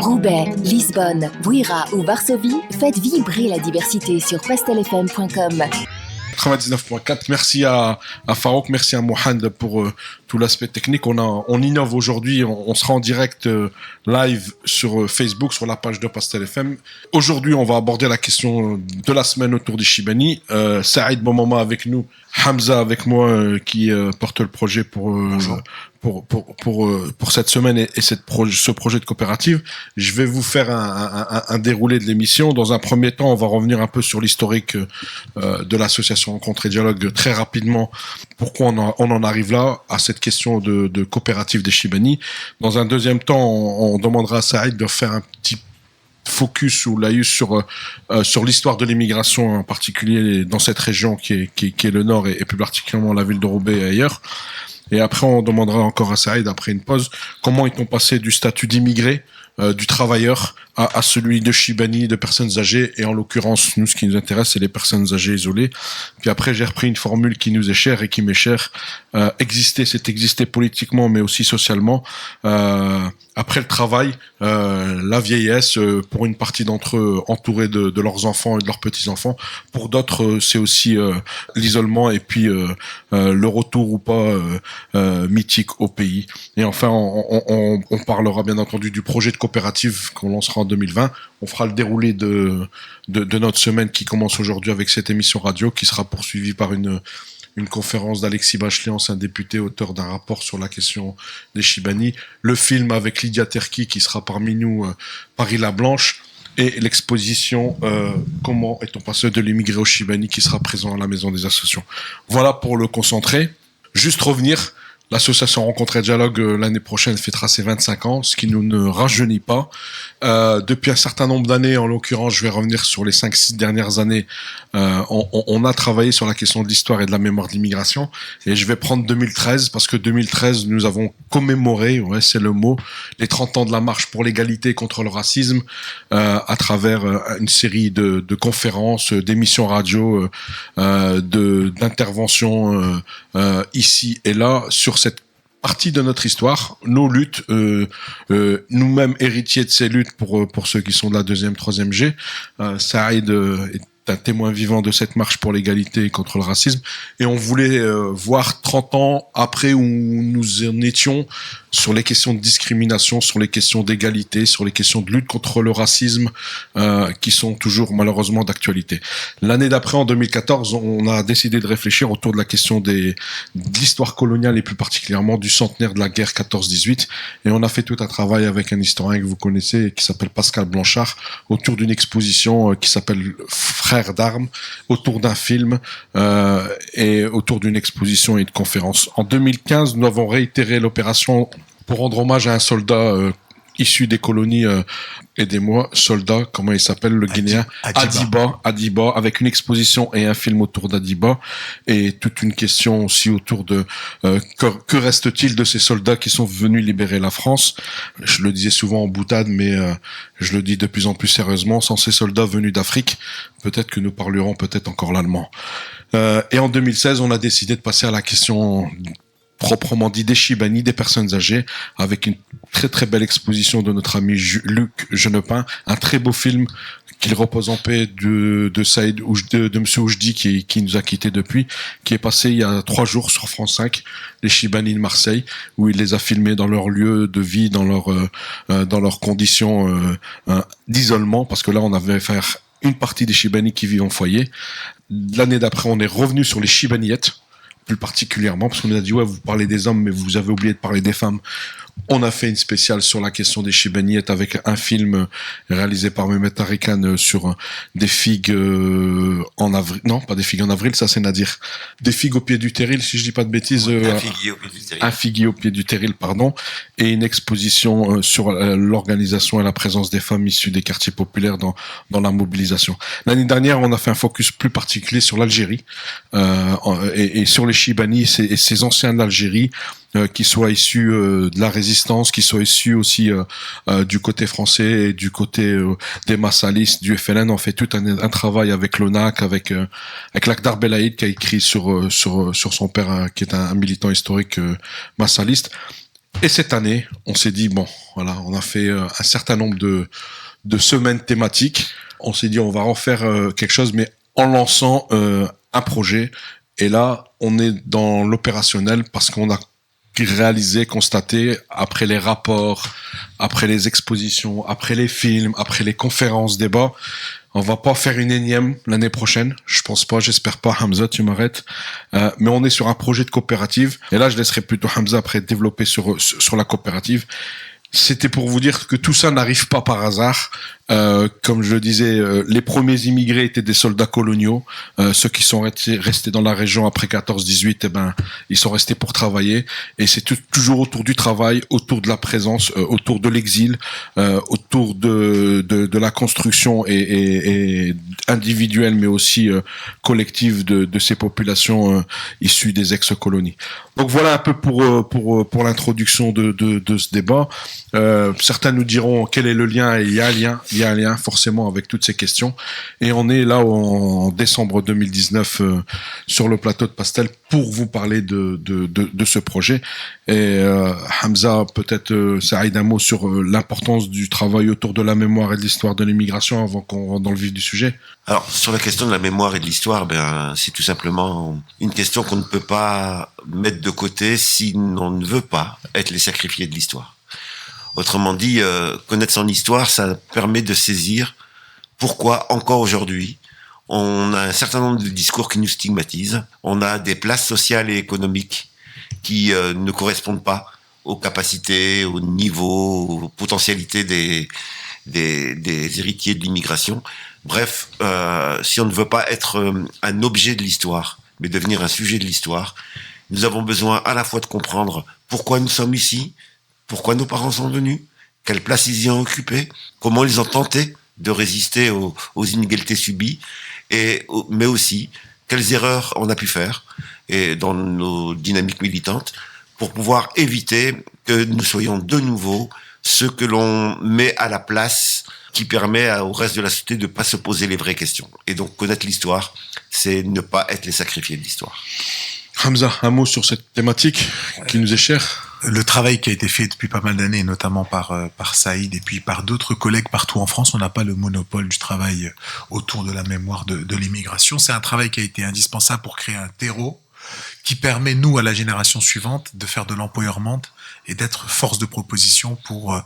Roubaix, Lisbonne, Bouira ou Varsovie, faites vibrer la diversité sur pastelfm.com. 99.4. Merci à Farouk, merci à Mohand pour tout l'aspect technique. On innove aujourd'hui, on sera en direct live sur Facebook, sur la page de Pastel FM. Aujourd'hui, on va aborder la question de la semaine autour des Chibani. Saïd Boumama avec nous, Hamza avec moi qui porte le projet pour cette semaine et ce projet de coopérative. Je vais vous faire un déroulé de l'émission. Dans un premier temps, on va revenir un peu sur l'historique de l'association Rencontre et Dialogue très rapidement. Pourquoi on en arrive là, à cette question de coopérative des Chibani. Dans un deuxième temps, on demandera à Saïd de faire un petit focus ou laïus sur l'histoire de l'immigration, en particulier dans cette région qui est le Nord et plus particulièrement la ville de Roubaix et ailleurs. Et après, on demandera encore à Saïd, après une pause, comment ils ont passé du statut d'immigré, du travailleur, à celui de Chibani, de personnes âgées, et en l'occurrence, nous, ce qui nous intéresse, c'est les personnes âgées isolées. Puis après, j'ai repris une formule qui nous est chère et qui m'est chère. Exister, c'est exister politiquement, mais aussi socialement. Après le travail, la vieillesse, pour une partie d'entre eux, entourés de leurs enfants et de leurs petits-enfants. Pour d'autres, c'est aussi l'isolement et puis le retour ou pas mythique au pays. Et enfin, on parlera bien entendu du projet de coopérative qu'on lancera en 2020. On fera le déroulé de notre semaine qui commence aujourd'hui avec cette émission radio qui sera poursuivie par une conférence d'Alexis Bachelet, ancien député, auteur d'un rapport sur la question des Chibani, le film avec Lydia Terki qui sera parmi nous, Paris la Blanche, et l'exposition Comment est-on passé de l'immigré au Chibani qui sera présent à la Maison des Associations. Voilà pour le concentré. Juste revenir, l'association Rencontre et Dialogue l'année prochaine fêtera ses 25 ans, ce qui nous ne rajeunit pas. Depuis un certain nombre d'années, en l'occurrence, je vais revenir sur les 5-6 dernières années, on a travaillé sur la question de l'histoire et de la mémoire de l'immigration. Et je vais prendre 2013, parce que 2013, nous avons commémoré, ouais, c'est le mot, les 30 ans de la marche pour l'égalité contre le racisme, à travers une série de conférences, d'émissions radio, d'interventions ici et là, sur cette partie de notre histoire, nos luttes, nous-mêmes héritiers de ces luttes pour ceux qui sont de la 2e, 3e G. Saïd est un témoin vivant de cette marche pour l'égalité et contre le racisme. Et on voulait voir 30 ans après où nous en étions sur les questions de discrimination, sur les questions d'égalité, sur les questions de lutte contre le racisme, qui sont toujours malheureusement d'actualité. L'année d'après, en 2014, on a décidé de réfléchir autour de la question de l'histoire coloniale et plus particulièrement du centenaire de la guerre 14-18. Et on a fait tout un travail avec un historien que vous connaissez qui s'appelle Pascal Blanchard autour d'une exposition qui s'appelle Frères d'armes, autour d'un film et autour d'une exposition et de conférences. En 2015, nous avons réitéré l'opération pour rendre hommage à un soldat issu des colonies, aidez-moi, soldat, comment il s'appelle, le Guinéen Adiba, avec une exposition et un film autour d'Adiba, et toute une question aussi autour de que reste-t-il de ces soldats qui sont venus libérer la France. Je le disais souvent en boutade, mais je le dis de plus en plus sérieusement, sans ces soldats venus d'Afrique, peut-être que nous parlerons peut-être encore l'allemand. Et en 2016, on a décidé de passer à la question proprement dit des Chibani, des personnes âgées, avec une très très belle exposition de notre ami Luc Genepin, un très beau film qu'il repose en paix de Saïd de Monsieur Oujdi qui nous a quittés depuis, qui est passé il y a 3 jours sur France 5, les Chibani de Marseille, où il les a filmés dans leur lieu de vie, dans leurs conditions d'isolement, parce que là on avait faire une partie des Chibani qui vivent en foyer. L'année d'après, on est revenu sur les Chibaniettes, plus particulièrement, parce qu'on a dit, ouais, vous parlez des hommes, mais vous avez oublié de parler des femmes. On a fait une spéciale sur la question des Chibaniettes avec un film réalisé par Mehmet Tarikan sur des figues en avril. Non, pas des figues en avril, ça c'est Nadir. Des figues au pied du terril, si je dis pas de bêtises. Un figuier au pied du terril. Un figuier au pied du terril, pardon. Et une exposition sur l'organisation et la présence des femmes issues des quartiers populaires dans la mobilisation. L'année dernière, on a fait un focus plus particulier sur l'Algérie et sur les Chibani et ces anciens d'Algérie, qui soient issus de la résistance, qui soient issus aussi du côté français et du côté des massalistes, du FLN. On fait tout un travail avec l'ONAC, avec Lakhdar Belaïd qui a écrit sur son père, qui est un militant historique massaliste. Et cette année, on s'est dit, bon, voilà, on a fait un certain nombre de semaines thématiques. On s'est dit, on va refaire quelque chose, mais en lançant un projet. Et là, on est dans l'opérationnel parce qu'on a réalisé, constaté, après les rapports, après les expositions, après les films, après les conférences, débats, on va pas faire une énième l'année prochaine. Je pense pas, j'espère pas. Hamza, tu m'arrêtes. Mais on est sur un projet de coopérative. Et là, je laisserai plutôt Hamza après développer sur la coopérative. C'était pour vous dire que tout ça n'arrive pas par hasard. Comme je le disais, les premiers immigrés étaient des soldats coloniaux. Ceux qui sont restés dans la région après 14-18, eh ben, ils sont restés pour travailler. Et c'est toujours autour du travail, autour de la présence, autour de l'exil, autour de la construction et individuelle, mais aussi collective de ces populations issues des ex-colonies. Donc voilà un peu pour l'introduction de ce débat. Certains nous diront quel est le lien, et il y a un lien forcément avec toutes ces questions. Et on est là en décembre 2019 sur le plateau de Pastel pour vous parler de ce projet. Et Hamza, peut-être Saïd, un mot sur l'importance du travail autour de la mémoire et de l'histoire de l'immigration avant qu'on rentre dans le vif du sujet. Alors, sur la question de la mémoire et de l'histoire, c'est tout simplement une question qu'on ne peut pas mettre de côté si on ne veut pas être les sacrifiés de l'histoire. Autrement dit, connaître son histoire, ça permet de saisir pourquoi, encore aujourd'hui, on a un certain nombre de discours qui nous stigmatisent. On a des places sociales et économiques qui ne correspondent pas aux capacités, au niveau, aux potentialités des héritiers de l'immigration. Bref, si on ne veut pas être un objet de l'histoire, mais devenir un sujet de l'histoire, nous avons besoin à la fois de comprendre pourquoi nous sommes ici, pourquoi nos parents sont venus, quelle place ils y ont occupé, comment ils ont tenté de résister aux inégalités subies, mais aussi quelles erreurs on a pu faire et dans nos dynamiques militantes pour pouvoir éviter que nous soyons de nouveau ceux que l'on met à la place qui permet au reste de la société de ne pas se poser les vraies questions. Et donc connaître l'histoire, c'est ne pas être les sacrifiés de l'histoire. Hamza, un mot sur cette thématique qui nous est chère. Le travail qui a été fait depuis pas mal d'années, notamment par Saïd et puis par d'autres collègues partout en France, on n'a pas le monopole du travail autour de la mémoire de l'immigration. C'est un travail qui a été indispensable pour créer un terreau qui permet, nous, à la génération suivante, de faire de l'empowerment et d'être force de proposition pour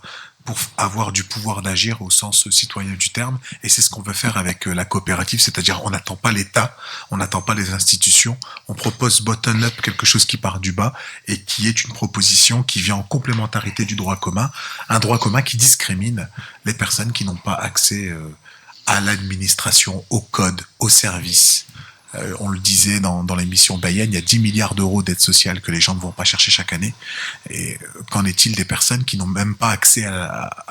avoir du pouvoir d'agir au sens citoyen du terme. Et c'est ce qu'on veut faire avec la coopérative, c'est-à-dire on n'attend pas l'État, on n'attend pas les institutions, on propose bottom-up quelque chose qui part du bas et qui est une proposition qui vient en complémentarité du droit commun, un droit commun qui discrimine les personnes qui n'ont pas accès à l'administration, au code, aux services. On le disait dans l'émission Bayenne, il y a 10 milliards d'euros d'aide sociale que les gens ne vont pas chercher chaque année. Et qu'en est-il des personnes qui n'ont même pas accès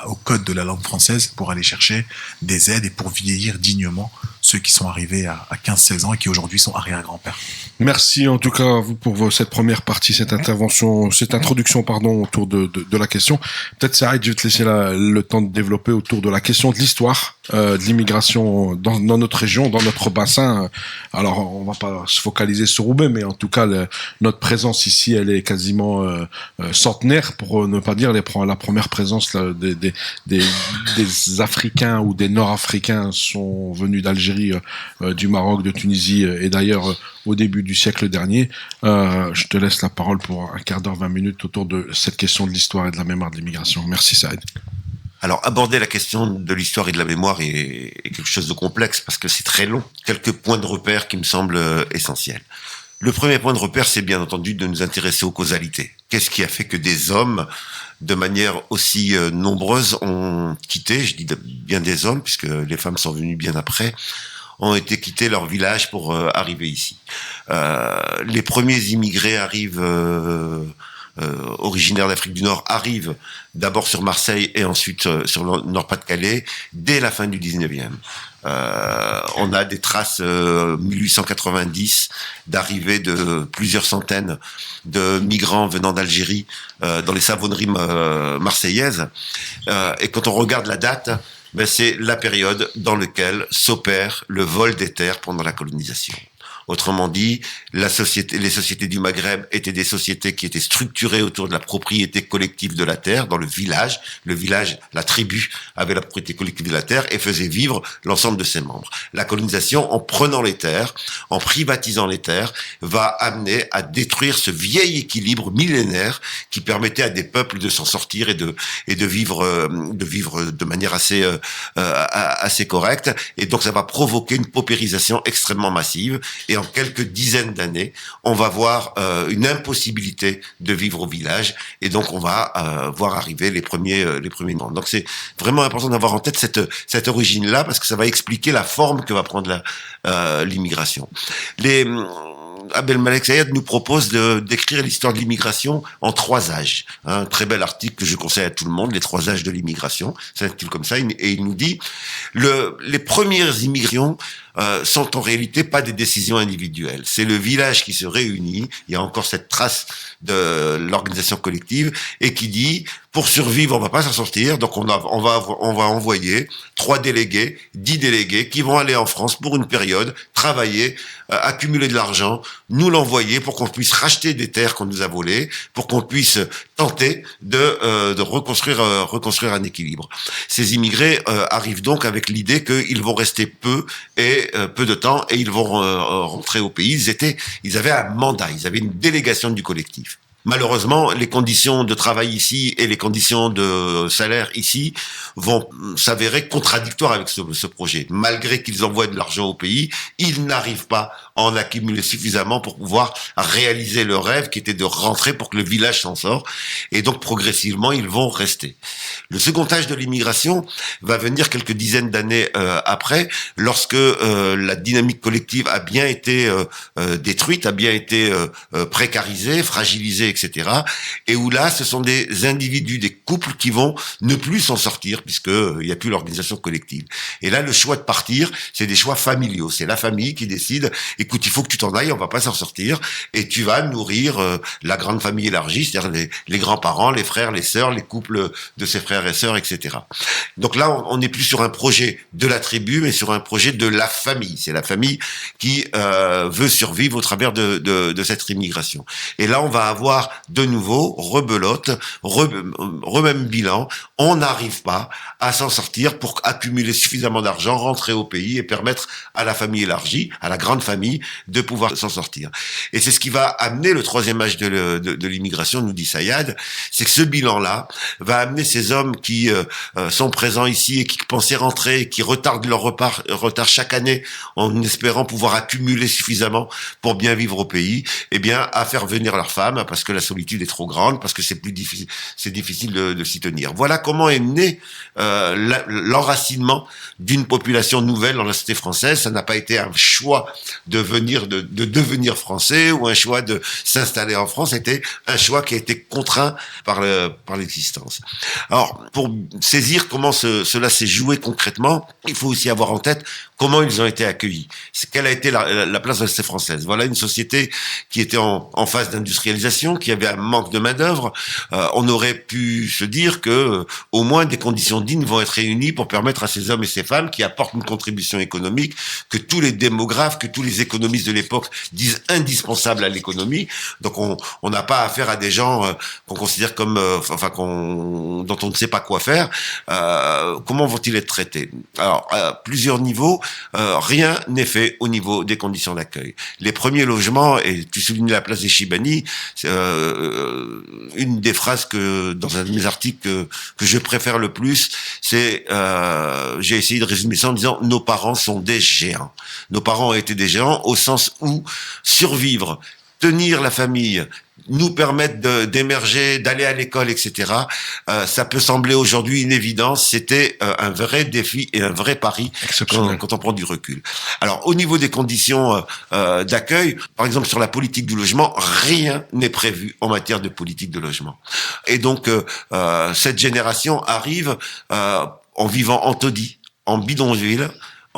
au code de la langue française pour aller chercher des aides et pour vieillir dignement ceux qui sont arrivés à 15-16 ans et qui aujourd'hui sont arrière-grands-pères. Merci en tout cas à vous pour cette première partie, cette introduction autour de la question. Peut-être Saïd, je vais te laisser le temps de développer autour de la question de l'histoire de l'immigration dans notre région, dans notre bassin. Alors on va pas se focaliser sur Roubaix, mais en tout cas notre présence ici, elle est quasiment centenaire, pour ne pas dire la première présence des Africains ou des Nord-Africains sont venus d'Algérie, du Maroc, de Tunisie et d'ailleurs au début du siècle dernier. Je te laisse la parole pour un quart d'heure, 20 minutes autour de cette question de l'histoire et de la mémoire de l'immigration. Merci Saïd. Alors, aborder la question de l'histoire et de la mémoire est quelque chose de complexe parce que c'est très long. Quelques points de repère qui me semblent essentiels. Le premier point de repère, c'est bien entendu de nous intéresser aux causalités. Qu'est-ce qui a fait que des hommes, de manière aussi nombreuse, ont quitté, je dis bien des hommes, puisque les femmes sont venues bien après, ont été quittés leur village pour arriver ici. Les premiers immigrés arrivent... originaires d'Afrique du Nord, arrivent d'abord sur Marseille et ensuite sur le Nord-Pas-de-Calais dès la fin du 19e. On a des traces 1890 d'arrivée de plusieurs centaines de migrants venant d'Algérie dans les savonneries marseillaises. Et quand on regarde la date, c'est la période dans laquelle s'opère le vol des terres pendant la colonisation. Autrement dit, les sociétés du Maghreb étaient des sociétés qui étaient structurées autour de la propriété collective de la terre, dans le village, la tribu avait la propriété collective de la terre et faisait vivre l'ensemble de ses membres. La colonisation, en prenant les terres, en privatisant les terres, va amener à détruire ce vieil équilibre millénaire qui permettait à des peuples de s'en sortir et de vivre de manière assez correcte. Et donc ça va provoquer une paupérisation extrêmement massive. Et en quelques dizaines d'années, on va voir une impossibilité de vivre au village. Et donc on va voir arriver les premiers migrants. Donc c'est vraiment important d'avoir en tête cette origine-là, parce que ça va expliquer la forme que va prendre l'immigration. Abdelmalek Sayad nous propose d'écrire l'histoire de l'immigration en 3 âges. Un très bel article que je conseille à tout le monde, les 3 âges de l'immigration. Ça s'intitule comme ça, et il nous dit les premières immigrations sont en réalité pas des décisions individuelles. C'est le village qui se réunit. Il y a encore cette trace de l'organisation collective et qui dit, pour survivre, on va pas s'en sortir, donc on va envoyer 3 délégués, 10 délégués qui vont aller en France pour une période, travailler, accumuler de l'argent, nous l'envoyer pour qu'on puisse racheter des terres qu'on nous a volées, pour qu'on puisse tenter de reconstruire un équilibre. Ces immigrés arrivent donc avec l'idée qu'ils vont rester peu de temps et ils vont rentrer au pays. Ils avaient un mandat, ils avaient une délégation du collectif. Malheureusement, les conditions de travail ici et les conditions de salaire ici vont s'avérer contradictoires avec ce projet. Malgré qu'ils envoient de l'argent au pays, ils n'arrivent pas à en accumuler suffisamment pour pouvoir réaliser le rêve qui était de rentrer pour que le village s'en sorte. Et donc, progressivement, ils vont rester. Le second âge de l'immigration va venir quelques dizaines d'années après, lorsque la dynamique collective a bien été détruite, a bien été précarisée, fragilisée, etc. Et où là, ce sont des individus, des couples qui vont ne plus s'en sortir puisque il n'y a plus l'organisation collective. Et là, le choix de partir, c'est des choix familiaux. C'est la famille qui décide, écoute, il faut que tu t'en ailles, on va pas s'en sortir, et tu vas nourrir la grande famille élargie, c'est-à-dire les grands-parents, les frères, les sœurs, les couples de ses frères et sœurs, etc. Donc là, on n'est plus sur un projet de la tribu, mais sur un projet de la famille. C'est la famille qui veut survivre au travers de cette immigration. Et là, on va avoir de nouveau rebelote, même bilan. On n'arrive pas à s'en sortir pour accumuler suffisamment d'argent, rentrer au pays et permettre à la famille élargie, à la grande famille, de pouvoir s'en sortir. Et c'est ce qui va amener le 3e âge de l'immigration, nous dit Sayad, c'est que ce bilan-là va amener ces hommes qui sont présents ici et qui pensaient rentrer, et qui retardent leur retard chaque année en espérant pouvoir accumuler suffisamment pour bien vivre au pays, eh bien, à faire venir leurs femmes parce que la solitude est trop grande, parce que c'est difficile de s'y tenir. Voilà comment est né l'enracinement d'une population nouvelle dans la société française. Ça n'a pas été un choix de devenir français ou un choix de s'installer en France. C'était un choix qui a été contraint par l'existence. Alors, pour saisir comment cela s'est joué concrètement, il faut aussi avoir en tête comment ils ont été accueillis. Quelle a été la place de la société française? Voilà une société qui était en phase d'industrialisation, qui avait un manque de main-d'œuvre. On aurait pu se dire que au moins des conditions dignes vont être réunies pour permettre à ces hommes et ces femmes qui apportent une contribution économique, que tous les démographes, que tous les économistes de l'époque disent indispensables à l'économie. Donc on n'a pas affaire à des gens qu'on considère comme dont on ne sait pas quoi faire. Comment vont-ils être traités? Alors, à plusieurs niveaux, rien n'est fait au niveau des conditions d'accueil. Les premiers logements, et tu soulignes la place des Chibani, une des phrases que dans un de mes articles que je préfère le plus, c'est j'ai essayé de résumer ça en disant nos parents sont des géants. Nos parents ont été des géants au sens où survivre, tenir la famille, nous permettre d'émerger, d'aller à l'école, etc. Ça peut sembler aujourd'hui une évidence. C'était un vrai défi et un vrai pari quand on prend du recul. Alors, au niveau des conditions d'accueil, par exemple sur la politique du logement, rien n'est prévu en matière de politique de logement. Et donc, cette génération arrive en vivant en taudis, en bidonville,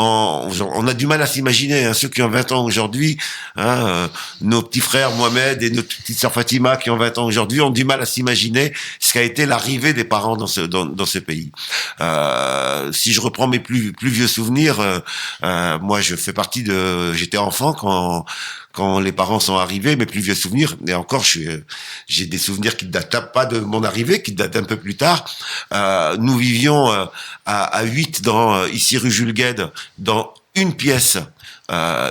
on a du mal à s'imaginer, hein, ceux qui ont 20 ans aujourd'hui, hein, nos petits frères Mohamed et notre petite sœur Fatima qui ont 20 ans aujourd'hui ont du mal à s'imaginer ce qu'a été l'arrivée des parents dans ce pays. Si je reprends mes plus vieux souvenirs, moi j'étais enfant quand les parents sont arrivés, mes plus vieux souvenirs, et encore j'ai des souvenirs qui ne datent pas de mon arrivée, qui datent un peu plus tard. Nous vivions à 8 ici rue Jules Guesde, dans une pièce,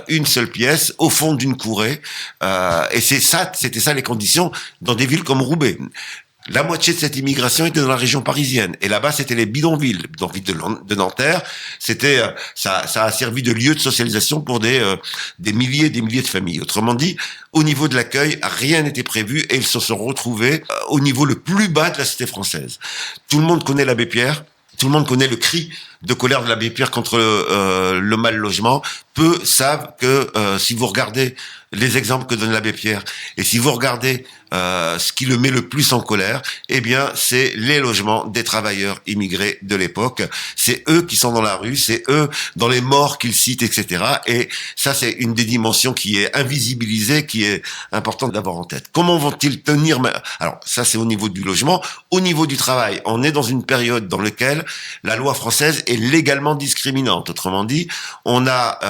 une seule pièce, au fond d'une courée, et c'était ça les conditions dans des villes comme Roubaix. La moitié de cette immigration était dans la région parisienne. Et là-bas, c'était les bidonvilles de Nanterre. Ça a servi de lieu de socialisation pour des milliers et des milliers de familles. Autrement dit, au niveau de l'accueil, rien n'était prévu et ils se sont retrouvés au niveau le plus bas de la cité française. Tout le monde connaît l'abbé Pierre. Tout le monde connaît le cri de colère de l'abbé Pierre contre le mal logement. Peu savent que si vous regardez les exemples que donne l'abbé Pierre et si vous regardez ce qui le met le plus en colère, eh bien, c'est les logements des travailleurs immigrés de l'époque. C'est eux qui sont dans la rue, c'est eux dans les morts qu'ils citent, etc. Et ça, c'est une des dimensions qui est invisibilisée, qui est importante d'avoir en tête. Comment vont-ils tenir? Alors, ça, c'est au niveau du logement. Au niveau du travail, on est dans une période dans laquelle la loi française est légalement discriminante. Autrement dit, on a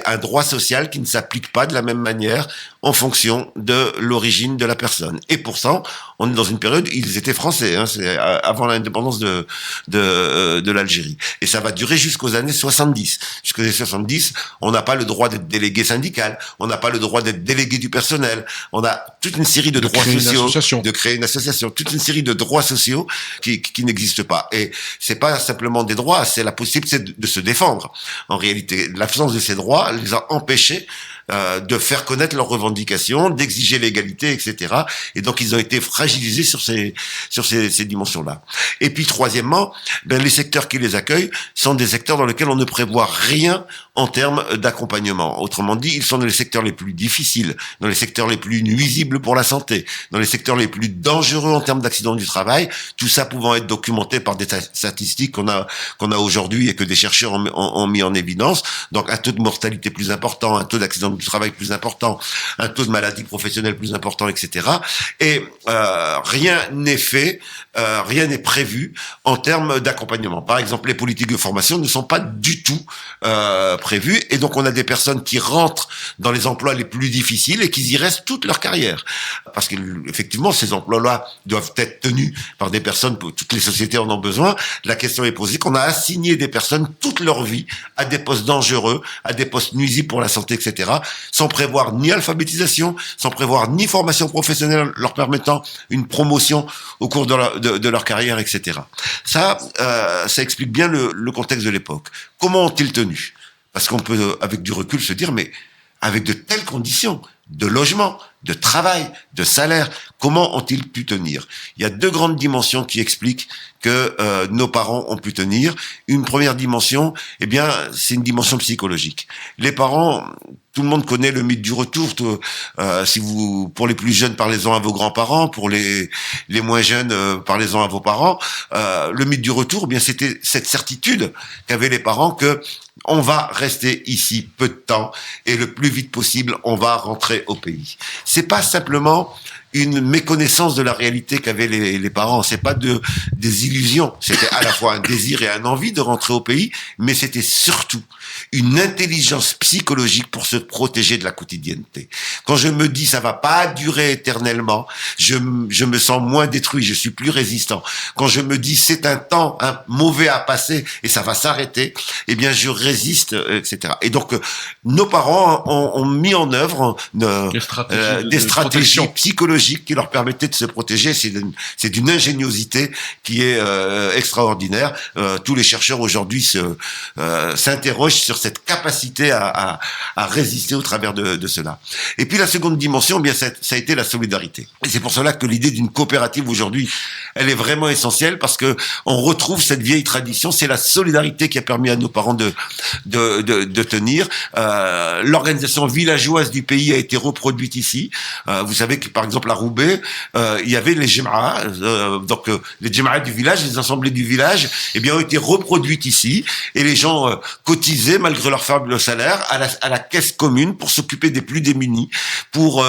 un droit social qui ne s'applique pas de la même manière en fonction de l'origine de la personne. Et pourtant, on est dans une période où ils étaient français, hein, c'est avant l'indépendance de l'Algérie. Et ça va durer jusqu'aux années 70. Jusqu'aux années 70, on n'a pas le droit d'être délégué syndical, on n'a pas le droit d'être délégué du personnel, on a toute une série de droits sociaux, de créer une association, toute une série de droits sociaux qui n'existent pas. Et c'est pas simplement des droits, c'est la possibilité de se défendre. En réalité, l'absence de ces droits les a empêchés de faire connaître leurs revendications, d'exiger l'égalité, etc. Et donc ils ont été fragilisés sur ces dimensions-là. Et puis troisièmement, les secteurs qui les accueillent sont des secteurs dans lesquels on ne prévoit rien en termes d'accompagnement. Autrement dit, ils sont dans les secteurs les plus difficiles, dans les secteurs les plus nuisibles pour la santé, dans les secteurs les plus dangereux en termes d'accidents du travail, tout ça pouvant être documenté par des statistiques qu'on a aujourd'hui et que des chercheurs ont mis en évidence. Donc un taux de mortalité plus important, un taux d'accident du travail plus important, un taux de maladie professionnelle plus important, etc. Et rien n'est fait, rien n'est prévu en termes d'accompagnement. Par exemple, les politiques de formation ne sont pas du tout prévues, et donc on a des personnes qui rentrent dans les emplois les plus difficiles et qui y restent toute leur carrière. Parce que effectivement, ces emplois-là doivent être tenus par des personnes, toutes les sociétés en ont besoin. La question est posée qu'on a assigné des personnes toute leur vie à des postes dangereux, à des postes nuisibles pour la santé, etc., sans prévoir ni alphabétisation, sans prévoir ni formation professionnelle leur permettant une promotion au cours de leur carrière, etc. Ça explique bien le contexte de l'époque. Comment ont-ils tenu? Parce qu'on peut, avec du recul, se dire, mais avec de telles conditions de logement, de travail, de salaire, comment ont-ils pu tenir? Il y a deux grandes dimensions qui expliquent que nos parents ont pu tenir. Une première dimension, eh bien, c'est une dimension psychologique. Les parents, tout le monde connaît le mythe du retour. Pour les plus jeunes, parlez-en à vos grands-parents. Pour les moins jeunes, parlez-en à vos parents. Le mythe du retour, eh bien, c'était cette certitude qu'avaient les parents que on va rester ici peu de temps et le plus vite possible, on va rentrer au pays. C'est pas simplement une méconnaissance de la réalité qu'avaient les parents, c'est pas des illusions, c'était à la fois un désir et un envie de rentrer au pays, mais c'était surtout une intelligence psychologique pour se protéger de la quotidienneté. Quand je me dis ça va pas durer éternellement, je me sens moins détruit, je suis plus résistant. Quand je me dis c'est un temps mauvais à passer et ça va s'arrêter, eh bien je résiste, etc. Et donc nos parents ont mis en œuvre des stratégies psychologiques qui leur permettaient de se protéger. C'est d'une ingéniosité qui est extraordinaire. Tous les chercheurs aujourd'hui s'interrogent sur cette capacité à résister au travers de cela. Et puis la seconde dimension, eh bien ça a été la solidarité. Et c'est pour cela que l'idée d'une coopérative aujourd'hui, elle est vraiment essentielle, parce que on retrouve cette vieille tradition. C'est la solidarité qui a permis à nos parents de tenir. L'organisation villageoise du pays a été reproduite ici. Vous savez que par exemple à Roubaix, il y avait les Jema'a, donc les Jema'a du village, les assemblées du village, eh bien ont été reproduites ici, et les gens cotisaient malgré leur faible salaire à la caisse commune pour s'occuper des plus démunis, pour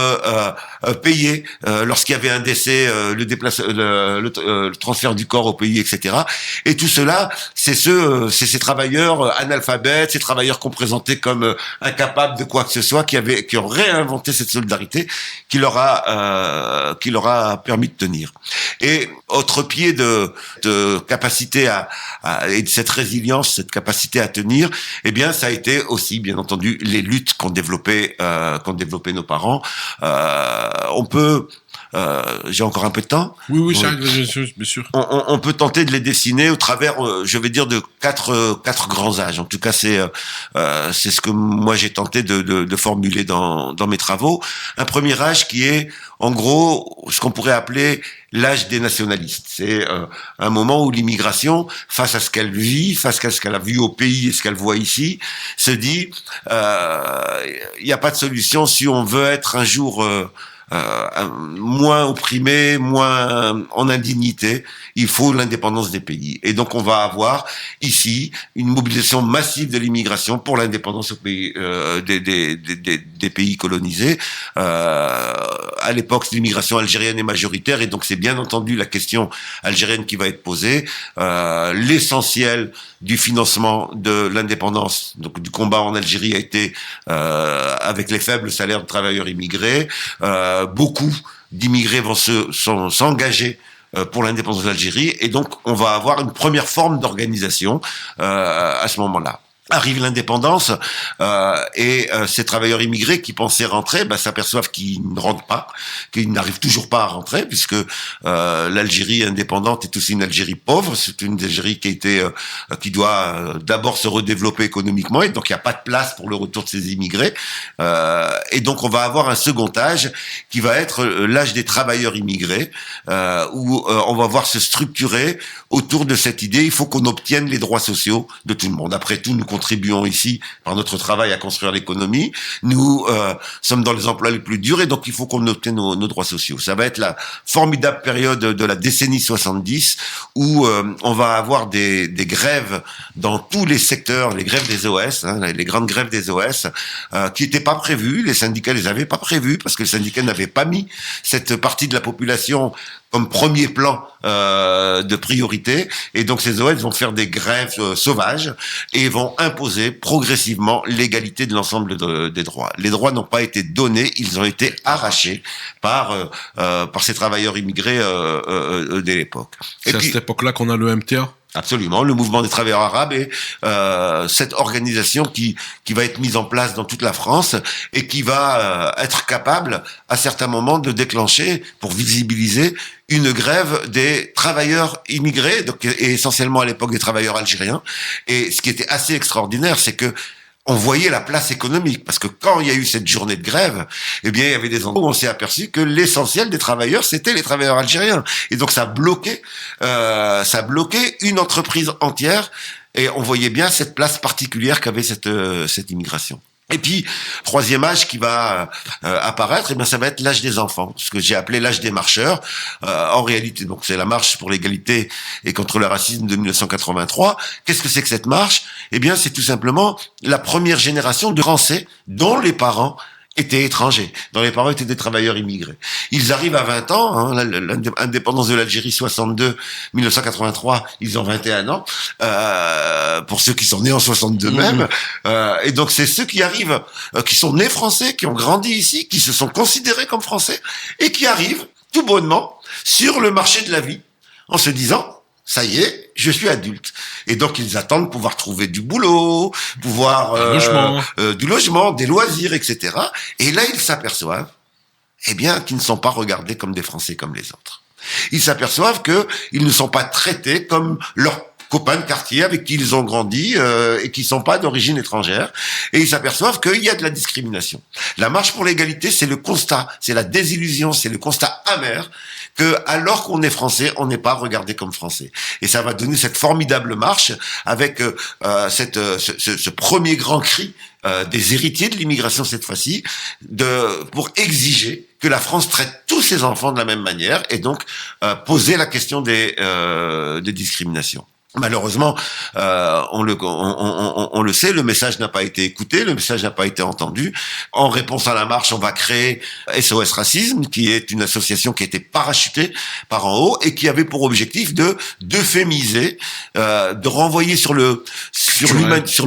payer lorsqu'il y avait un décès, le transfert du corps au pays, etc. Et tout cela, c'est ces travailleurs analphabètes, ces travailleurs qu'on présentait comme incapables de quoi que ce soit, qui ont réinventé cette solidarité, qui leur a permis de tenir. Et autre pied de capacité et de cette résilience, cette capacité à tenir, eh bien, ça a été aussi, bien entendu, les luttes qu'ont développé nos parents. On peut j'ai encore un peu de temps. Oui, ça arrive, bien sûr. On peut tenter de les dessiner au travers, je vais dire, de quatre grands âges. En tout cas, c'est ce que moi j'ai tenté de formuler dans mes travaux. Un premier âge qui est, en gros, ce qu'on pourrait appeler l'âge des nationalistes. C'est un moment où l'immigration, face à ce qu'elle vit, face à ce qu'elle a vu au pays et ce qu'elle voit ici, se dit, il n'y a pas de solution si on veut être un jour moins opprimé, moins en indignité, il faut l'indépendance des pays. Et donc on va avoir ici une mobilisation massive de l'immigration pour l'indépendance au pays, des pays colonisés. À l'époque, l'immigration algérienne est majoritaire et donc c'est bien entendu la question algérienne qui va être posée. L'essentiel du financement de l'indépendance, donc du combat en Algérie, a été avec les faibles salaires de travailleurs immigrés. Beaucoup d'immigrés vont s'engager pour l'indépendance de l'Algérie, et donc on va avoir une première forme d'organisation à ce moment-là. Arrive l'indépendance et ces travailleurs immigrés qui pensaient rentrer s'aperçoivent qu'ils ne rentrent pas, qu'ils n'arrivent toujours pas à rentrer, puisque l'Algérie indépendante est aussi une Algérie pauvre. C'est une Algérie qui doit d'abord se redévelopper économiquement, et donc il n'y a pas de place pour le retour de ces immigrés. Et donc on va avoir un second âge qui va être l'âge des travailleurs immigrés, où on va voir se structurer autour de cette idée: il faut qu'on obtienne les droits sociaux de tout le monde. Après tout, nous contribuons ici par notre travail à construire l'économie. Nous sommes dans les emplois les plus durs, et donc il faut qu'on obtienne nos droits sociaux. Ça va être la formidable période de la décennie 70 où on va avoir des grèves dans tous les secteurs, les grèves des OS, les grandes grèves des OS, qui n'étaient pas prévues. Les syndicats les avaient pas prévues parce que les syndicats n'avaient pas mis cette partie de la population comme premier plan de priorité, et donc ces OS vont faire des grèves sauvages et vont imposer progressivement l'égalité de l'ensemble des droits. Les droits n'ont pas été donnés, ils ont été arrachés par ces travailleurs immigrés de l'époque. C'est à cette époque-là qu'on a le MTA. Absolument, le mouvement des travailleurs arabes et cette organisation qui va être mise en place dans toute la France et qui va être capable à certains moments de déclencher, pour visibiliser, une grève des travailleurs immigrés, donc et essentiellement à l'époque des travailleurs algériens. Et ce qui était assez extraordinaire, c'est que on voyait la place économique, parce que quand il y a eu cette journée de grève, eh bien, il y avait des endroits où on s'est aperçu que l'essentiel des travailleurs, c'était les travailleurs algériens. Et donc, ça bloquait une entreprise entière, et on voyait bien cette place particulière qu'avait cette immigration. Et puis, troisième âge qui va apparaître, eh bien, ça va être l'âge des enfants, ce que j'ai appelé l'âge des marcheurs. En réalité, donc, c'est la marche pour l'égalité et contre le racisme de 1983. Qu'est-ce que c'est que cette marche? Eh bien, c'est tout simplement la première génération de Français dont les parents étaient étrangers, dont les parents étaient des travailleurs immigrés. Ils arrivent à 20 ans, l'indépendance de l'Algérie 62, 1983, ils ont 21 ans, pour ceux qui sont nés en 62 même, et donc c'est ceux qui arrivent, qui sont nés français, qui ont grandi ici, qui se sont considérés comme français, et qui arrivent, tout bonnement, sur le marché de la vie, en se disant: ça y est, je suis adulte. Et donc, ils attendent pouvoir trouver du boulot, du logement, des loisirs, etc. Et là, ils s'aperçoivent, qu'ils ne sont pas regardés comme des Français comme les autres. Ils s'aperçoivent qu'ils ne sont pas traités comme leurs copains de quartier avec qui ils ont grandi et qui sont pas d'origine étrangère, et ils s'aperçoivent qu'il y a de la discrimination. La marche pour l'égalité, c'est le constat, c'est la désillusion, c'est le constat amer que, alors qu'on est français, on n'est pas regardé comme français. Et ça va donner cette formidable marche avec ce premier grand cri des héritiers de l'immigration cette fois-ci, pour exiger que la France traite tous ses enfants de la même manière et donc poser la question des discriminations. Malheureusement, on le sait, le message n'a pas été écouté, le message n'a pas été entendu. En réponse à la marche, on va créer SOS Racisme, qui est une association qui a été parachutée par en haut et qui avait pour objectif d'euphémiser, de renvoyer sur le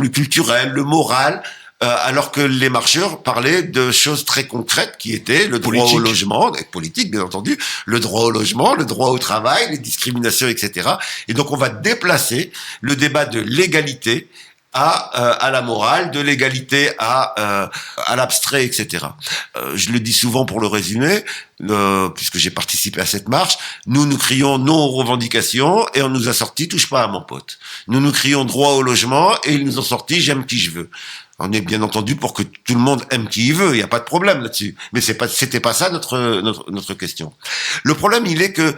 culturel, le moral, alors que les marcheurs parlaient de choses très concrètes qui étaient le droit au logement, politique bien entendu, le droit au logement, le droit au travail, les discriminations, etc. Et donc on va déplacer le débat de l'égalité à la morale, de l'égalité à l'abstrait, etc. Je le dis souvent pour le résumer, puisque j'ai participé à cette marche, nous crions non aux revendications et on nous a sorti touche pas à mon pote. Nous crions droit au logement et ils nous ont sorti j'aime qui je veux. On est bien entendu pour que tout le monde aime qui il veut, il n'y a pas de problème là-dessus. Mais c'était pas ça notre question. Le problème, il est que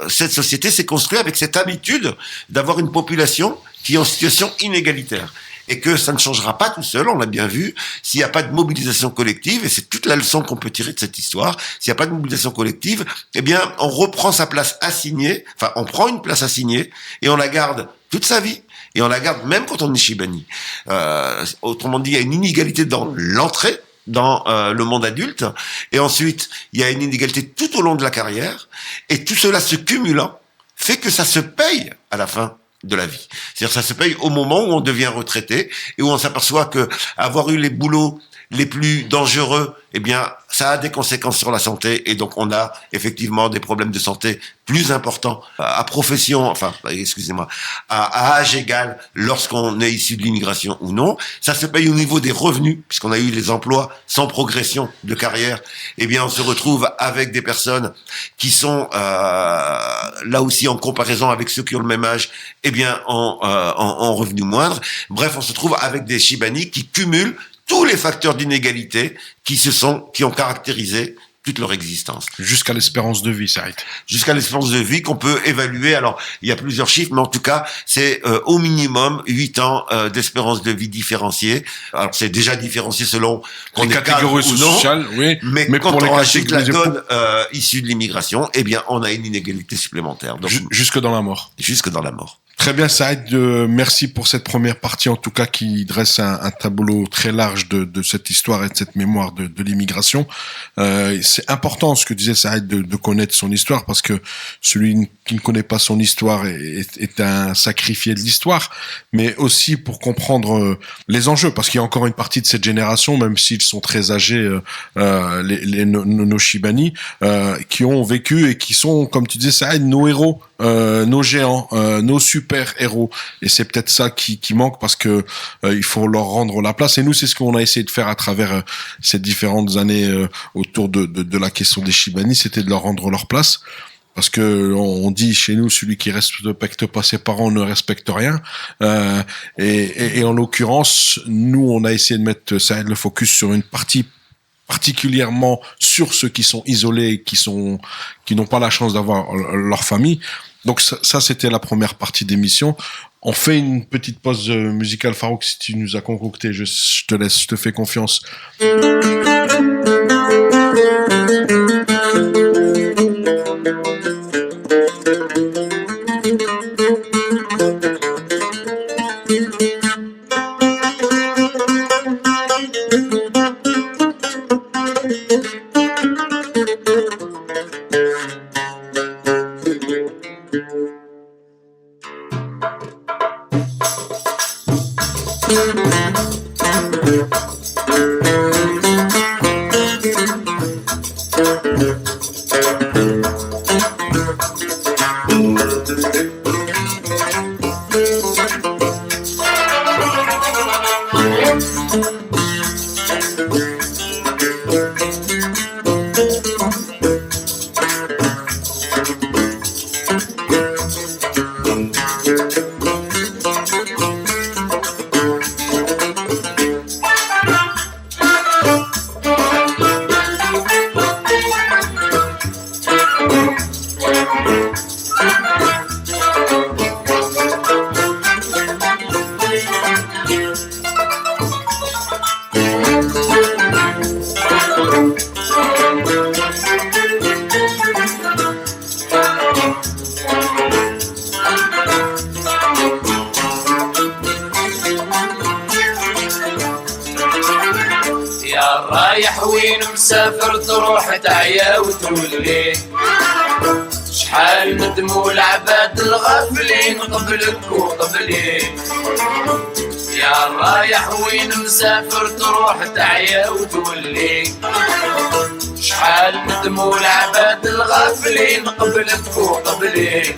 cette société s'est construite avec cette habitude d'avoir une population qui est en situation inégalitaire. Et que ça ne changera pas tout seul, on l'a bien vu, s'il n'y a pas de mobilisation collective, et c'est toute la leçon qu'on peut tirer de cette histoire, s'il n'y a pas de mobilisation collective, eh bien, on reprend sa place assignée, enfin, on prend une place assignée, et on la garde toute sa vie. Et on la garde même quand on est Chibani. Autrement dit, il y a une inégalité dans l'entrée dans le monde adulte, et ensuite il y a une inégalité tout au long de la carrière, et tout cela se cumulant fait que ça se paye à la fin de la vie. C'est-à-dire ça se paye au moment où on devient retraité et où on s'aperçoit que avoir eu les boulots les plus dangereux, eh bien, ça a des conséquences sur la santé et donc on a effectivement des problèmes de santé plus importants à âge égal lorsqu'on est issu de l'immigration ou non. Ça se paye au niveau des revenus puisqu'on a eu les emplois sans progression de carrière. Eh bien, on se retrouve avec des personnes qui sont là aussi en comparaison avec ceux qui ont le même âge, eh bien, en revenus moindres. Bref, on se trouve avec des Chibani qui cumulent tous les facteurs d'inégalité qui ont caractérisé toute leur existence. Jusqu'à l'espérance de vie, ça arrête. Jusqu'à l'espérance de vie qu'on peut évaluer. Alors, il y a plusieurs chiffres, mais en tout cas, c'est au minimum 8 ans d'espérance de vie différenciée. Alors, c'est déjà différencié selon qu'on les est catégories sociales, oui. Mais quand on rajoute la donne issue de l'immigration, eh bien, on a une inégalité supplémentaire. Donc, jusque dans la mort. Jusque dans la mort. Très bien, Saïd. Merci pour cette première partie, en tout cas, qui dresse un tableau très large de cette histoire et de cette mémoire de l'immigration. C'est important, ce que disait Saïd, de connaître son histoire, parce que celui qui ne connaît pas son histoire est un sacrifié de l'histoire, mais aussi pour comprendre les enjeux, parce qu'il y a encore une partie de cette génération, même s'ils sont très âgés, nos Chibani, qui ont vécu et qui sont, comme tu disais, Saïd, nos héros, nos géants, nos super-héros. Et c'est peut-être ça qui manque, parce que il faut leur rendre la place. Et nous, c'est ce qu'on a essayé de faire à travers ces différentes années autour de la question des Chibani, c'était de leur rendre leur place. Parce que on dit chez nous, celui qui respecte pas ses parents ne respecte rien. Et en l'occurrence, nous, on a essayé de mettre le focus sur une partie particulièrement sur ceux qui sont isolés, qui n'ont pas la chance d'avoir leur famille. Donc ça c'était la première partie d'émission. On fait une petite pause musicale. Farouk, si tu nous as concocté, je te laisse, je te fais confiance. مسافر تروح تعيا وتولي شحال ندموا العباد الغافلين قبلك وقبلي يا رايح وين مسافر تروح تعيا وتولي شحال ندموا العباد الغافلين قبلك وقبلي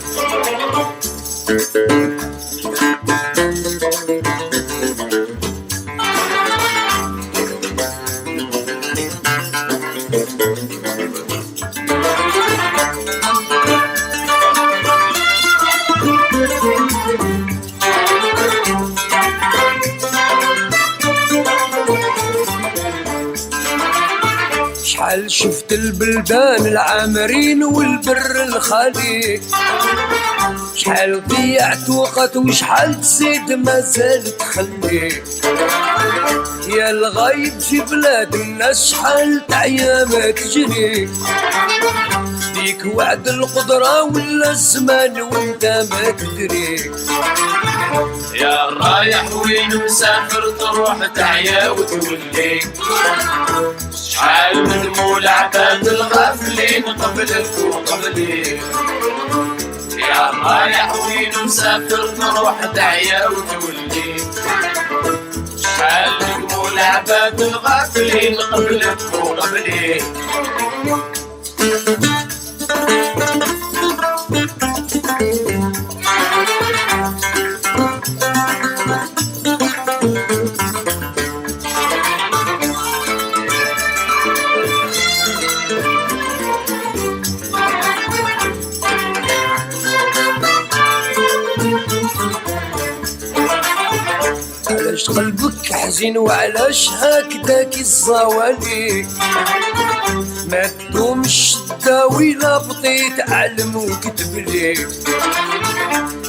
شحال شفت البلدان العامرين والبر الخالي شحال ضيعت وقت وشحال تزيد مازال تخلي يا الغايب في بلاد الناس شحال تعيا ما تجري ليك وعد القدرة ولا الزمان وانت ما تدري يا رايح وين مسافر تروح تعيا وتولي شحال ندموا العباد الغافلين قبلك وقبلي يا رايح وين مسافر تروح تعيا وتولي شحال ندموا العباد الغافلين قبلك وقبلي علاش قلبك حزين وعلاش هكداك الزوالي ما تدومش تداوي لا بطيت علم وكتب لي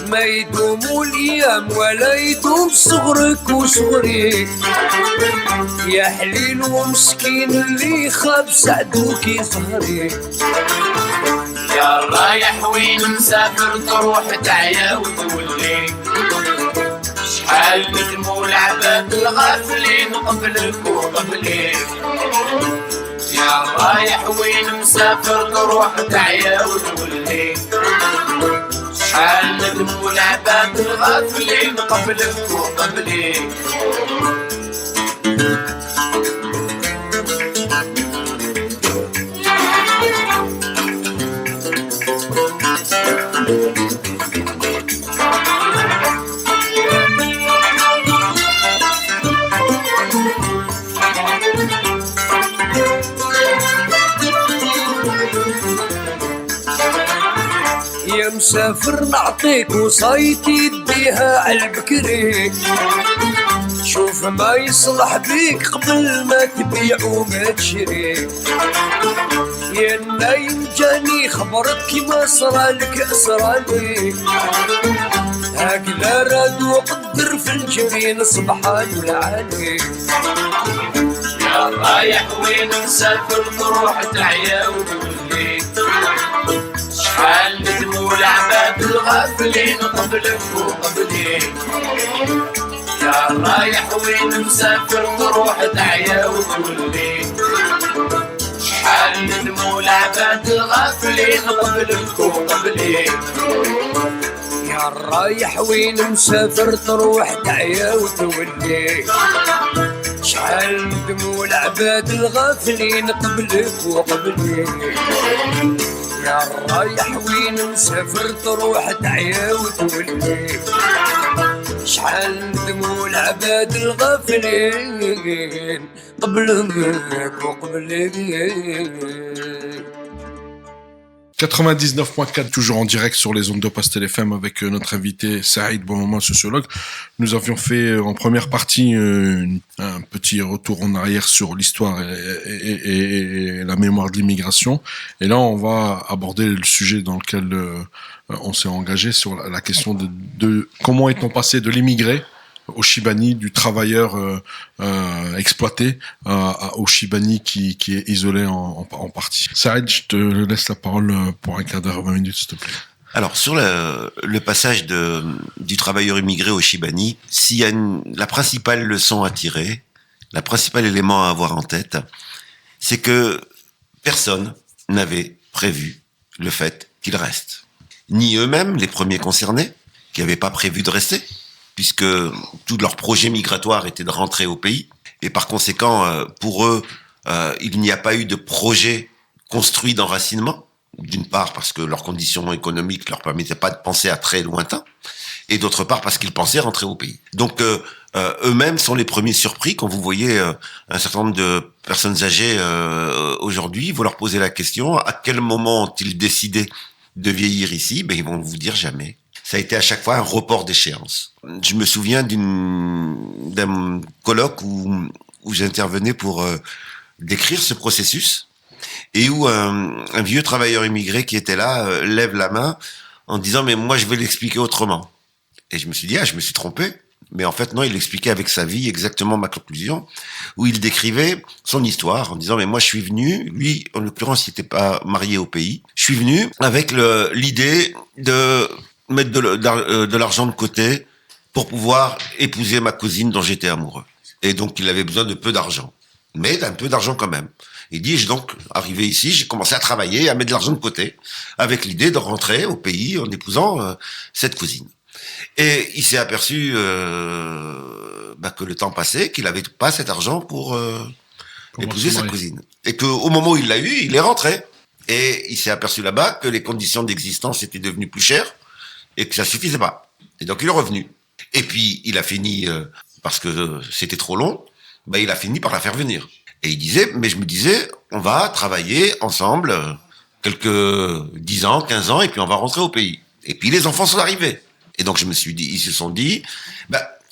ما يدوموا الايام ولا يدوم صغرك وصغري يا حليل ومسكين اللي خاب سعدوك يظهري يا رايح وين مسافر تروح تعيا وتولي شحال ندموا العباد الغافلين قبلك وقبلي يا رايح وين مسافر تروح تعيا وتولي شحال ندموا العباد الغافلين قبلك وقبلي يا مسافر نعطيك وصايتي يديها عالبكري شوف ما يصلح بيك قبل ما تبيع وما تشري يا نايم جاني خبرك كيما صرالك صرالي هكذا راد وقدر في الجبين سبحان العالي يا رايح وين مسافر تروح تعيا وتولي شحال ندموا العباد الغافلين قبلك وقبلي يا رايح وين مسافر تروح تعيا وتولي شحال ندموا العباد الغافلين قبلك وقبلي يا رايح وين مسافر تروح تعيا وتولي شحال ندموا العباد الغافلين قبلك وقبلي يا رايح وين مسافر تروح تعيا وتولي شحال ندموا العباد الغافلين قبلك وقبلي 99.4, toujours en direct sur les ondes de Pastel FM avec notre invité Saïd Bonmouma, sociologue. Nous avions fait en première partie un petit retour en arrière sur l'histoire et la mémoire de l'immigration. Et là, on va aborder le sujet dans lequel on s'est engagé sur la question de comment est-on passé de l'immigré au Chibani, du travailleur exploité au Chibani qui est isolé en partie. Saïd, je te laisse la parole pour un quart d'heure, 20 minutes, s'il te plaît. Alors, sur le passage du travailleur immigré au Chibani, s'il y a la principale leçon à tirer, la principale élément à avoir en tête, c'est que personne n'avait prévu le fait qu'ils restent. Ni eux-mêmes, les premiers concernés, qui n'avaient pas prévu de rester, puisque tout leur projet migratoire était de rentrer au pays. Et par conséquent, pour eux, il n'y a pas eu de projet construit d'enracinement. D'une part, parce que leurs conditions économiques ne leur permettaient pas de penser à très lointain. Et d'autre part, parce qu'ils pensaient rentrer au pays. Donc, eux-mêmes sont les premiers surpris quand vous voyez un certain nombre de personnes âgées aujourd'hui. Vous leur posez la question, à quel moment ont-ils décidé de vieillir ici? Ben, ils vont vous dire jamais. Ça a été à chaque fois un report d'échéance. Je me souviens d'un colloque où j'intervenais pour décrire ce processus et où un vieux travailleur immigré qui était là lève la main en disant « mais moi je vais l'expliquer autrement ». Et je me suis dit « ah, je me suis trompé ». Mais en fait, non, il l'expliquait avec sa vie, exactement ma conclusion, où il décrivait son histoire en disant, mais moi, je suis venu, lui, en l'occurrence, il n'était pas marié au pays, je suis venu avec l'idée de mettre de l'argent de côté pour pouvoir épouser ma cousine dont j'étais amoureux. Et donc, il avait besoin de peu d'argent, mais d'un peu d'argent quand même. Il dit, j'ai donc arrivé ici, j'ai commencé à travailler, à mettre de l'argent de côté, avec l'idée de rentrer au pays en épousant cette cousine. Et il s'est aperçu que le temps passait, qu'il n'avait pas cet argent pour épouser sa cousine. Et qu'au moment où il l'a eu, il est rentré. Et il s'est aperçu là-bas que les conditions d'existence étaient devenues plus chères et que ça suffisait pas. Et donc il est revenu. Et puis il a fini, parce que c'était trop long, il a fini par la faire venir. Et il disait, mais je me disais, on va travailler ensemble quelques 10 ans, 15 ans, et puis on va rentrer au pays. Et puis les enfants sont arrivés. Et donc ils se sont dit,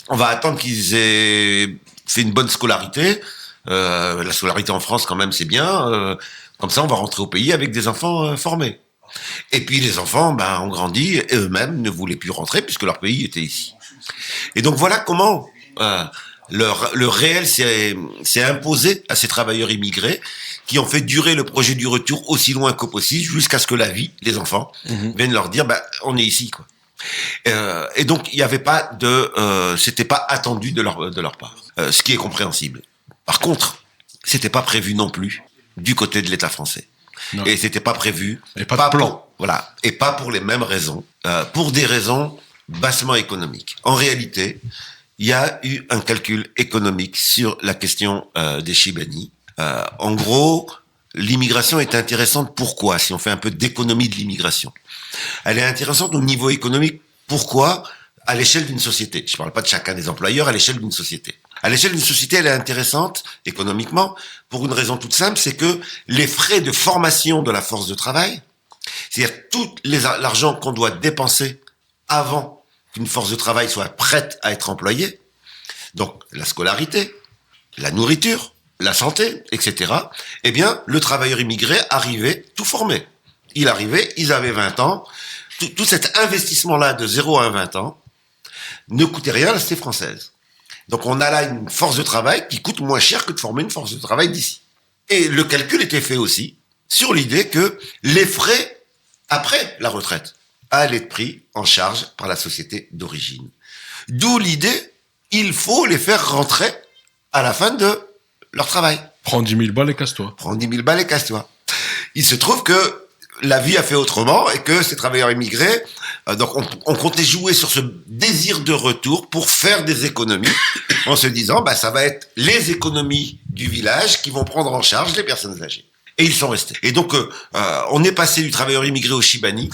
on va attendre qu'ils aient fait une bonne scolarité. La scolarité en France, quand même, c'est bien. Comme ça, on va rentrer au pays avec des enfants formés. Et puis les enfants, ont grandi et eux-mêmes ne voulaient plus rentrer puisque leur pays était ici. Et donc voilà comment le réel s'est imposé à ces travailleurs immigrés qui ont fait durer le projet du retour aussi loin que possible jusqu'à ce que la vie, les enfants, viennent leur dire, on est ici, quoi. Et donc il y avait pas c'était pas attendu de leur part, ce qui est compréhensible. Par contre, c'était pas prévu non plus du côté de l'État français. Non. Et c'était pas prévu, et pas de plan. Et pas pour les mêmes raisons, pour des raisons bassement économiques. En réalité, il y a eu un calcul économique sur la question des Chibani. En gros, l'immigration est intéressante. Pourquoi? Si on fait un peu d'économie de l'immigration. Elle est intéressante au niveau économique. Pourquoi? À l'échelle d'une société. Je ne parle pas de chacun des employeurs, à l'échelle d'une société. À l'échelle d'une société, elle est intéressante économiquement pour une raison toute simple, c'est que les frais de formation de la force de travail, c'est-à-dire tout l'argent qu'on doit dépenser avant qu'une force de travail soit prête à être employée, donc la scolarité, la nourriture, la santé, etc., eh bien, le travailleur immigré arrivait tout formé. Il arrivait, ils avaient 20 ans. Tout cet investissement-là de 0 à 20 ans ne coûtait rien à la société française. Donc on a là une force de travail qui coûte moins cher que de former une force de travail d'ici. Et le calcul était fait aussi sur l'idée que les frais après la retraite allaient être pris en charge par la société d'origine. D'où l'idée, il faut les faire rentrer à la fin de leur travail. Prends 10 000 balles et casse-toi. Prends 10 000 balles et casse-toi. Il se trouve que la vie a fait autrement et que ces travailleurs immigrés, donc on comptait jouer sur ce désir de retour pour faire des économies en se disant, ça va être les économies du village qui vont prendre en charge les personnes âgées. Et ils sont restés. Et donc, on est passé du travailleur immigré au Chibani,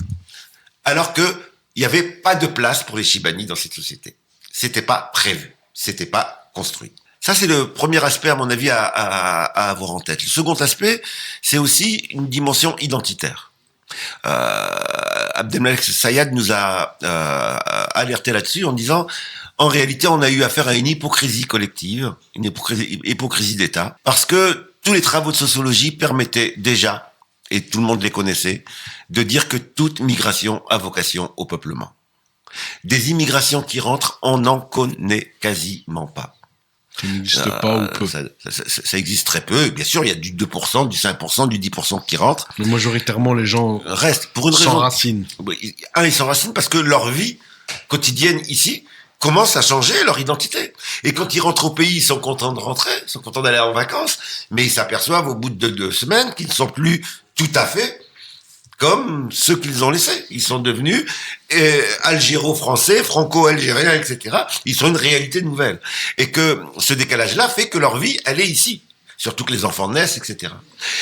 alors que il n'y avait pas de place pour les Chibani dans cette société. C'était pas prévu. C'était pas construit. Ça, c'est le premier aspect, à mon avis, à avoir en tête. Le second aspect, c'est aussi une dimension identitaire. Abdelmalek Sayad nous a alerté là-dessus en disant, en réalité, on a eu affaire à une hypocrisie collective, une hypocrisie d'État, parce que tous les travaux de sociologie permettaient déjà, et tout le monde les connaissait, de dire que toute migration a vocation au peuplement. Des immigrations qui rentrent, on n'en connaît quasiment pas. Ça n'existe pas ou peu. Ça existe très peu. Bien sûr, il y a du 2%, du 5%, du 10% qui rentrent. Mais majoritairement, les gens restent pour une raison. S'enracinent. Ils s'enracinent parce que leur vie quotidienne ici commencent à changer leur identité. Et quand ils rentrent au pays, ils sont contents de rentrer, ils sont contents d'aller en vacances, mais ils s'aperçoivent au bout de 2 semaines qu'ils ne sont plus tout à fait comme ceux qu'ils ont laissés. Ils sont devenus algéro-français, franco-algériens, etc. Ils sont une réalité nouvelle. Et que ce décalage-là fait que leur vie, elle est ici. Surtout que les enfants naissent, etc.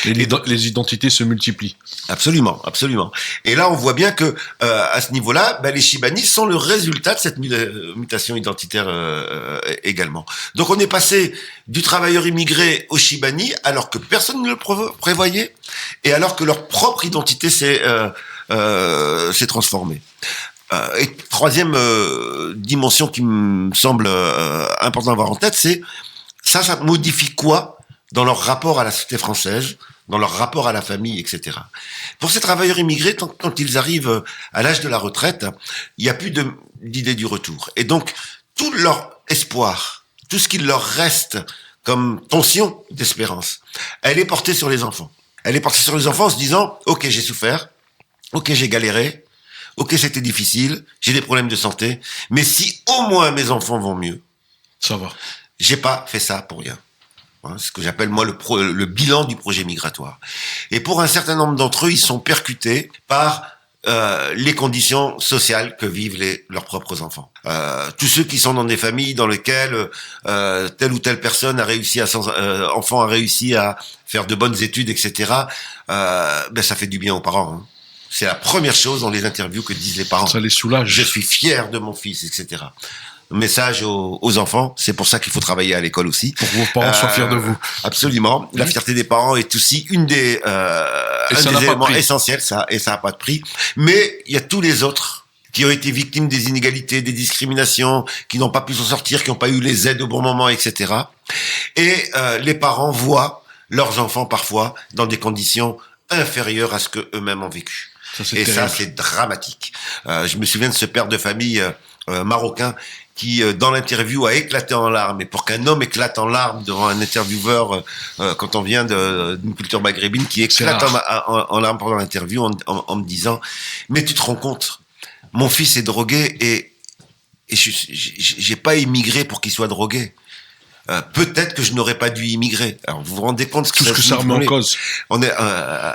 Et les identités se multiplient. Absolument, absolument. Et là, on voit bien que à ce niveau-là, les Chibani sont le résultat de cette mutation identitaire également. Donc, on est passé du travailleur immigré au Chibani alors que personne ne le prévoyait et alors que leur propre identité s'est transformée. Et troisième dimension qui me semble important d'avoir en tête, c'est ça modifie quoi dans leur rapport à la société française, dans leur rapport à la famille, etc. Pour ces travailleurs immigrés, quand ils arrivent à l'âge de la retraite, il n'y a plus d'idée du retour. Et donc, tout leur espoir, tout ce qu'il leur reste comme tension d'espérance, elle est portée sur les enfants. Elle est portée sur les enfants en se disant, ok, j'ai souffert, ok, j'ai galéré, ok, c'était difficile, j'ai des problèmes de santé, mais si au moins mes enfants vont mieux, ça va. J'ai pas fait ça pour rien. Ce que j'appelle moi le bilan du projet migratoire. Et pour un certain nombre d'entre eux, ils sont percutés par les conditions sociales que vivent leurs propres enfants. Tous ceux qui sont dans des familles dans lesquelles telle ou telle personne a réussi enfant a réussi à faire de bonnes études, etc. Ça fait du bien aux parents. Hein. C'est la première chose dans les interviews que disent les parents. Ça les soulage. Je suis fier de mon fils, etc. Message aux enfants, c'est pour ça qu'il faut travailler à l'école aussi. Pour que vos parents soient fiers de vous. Absolument. La fierté des parents est aussi un des éléments essentiels, et ça n'a pas de prix. Mais il y a tous les autres qui ont été victimes des inégalités, des discriminations, qui n'ont pas pu s'en sortir, qui n'ont pas eu les aides au bon moment, etc. Et les parents voient leurs enfants parfois dans des conditions inférieures à ce que eux-mêmes ont vécu. Ça, c'est dramatique. Je me souviens de ce père de famille marocain qui, dans l'interview, a éclaté en larmes. Et pour qu'un homme éclate en larmes devant un intervieweur, quand on vient d'une culture maghrébine, qui éclate en larmes pendant l'interview en me disant « Mais tu te rends compte, mon fils est drogué et j'ai pas immigré pour qu'il soit drogué. Peut-être que je n'aurais pas dû immigrer. » Alors, vous vous rendez compte tout ce que ça remet en cause.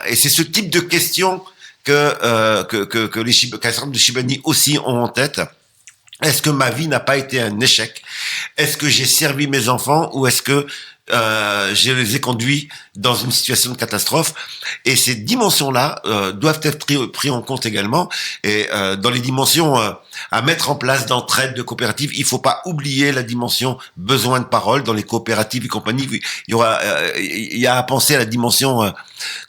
Et c'est ce type de questions qu'un certain nombre de Chibani aussi ont en tête. Est-ce que ma vie n'a pas été un échec? Est-ce que j'ai servi mes enfants ou est-ce que je les ai conduits dans une situation de catastrophe? Et ces dimensions-là doivent être pris en compte également. Et dans les dimensions à mettre en place d'entraide, de coopératives, il faut pas oublier la dimension besoin de parole dans les coopératives et compagnie. Il y a à penser à la dimension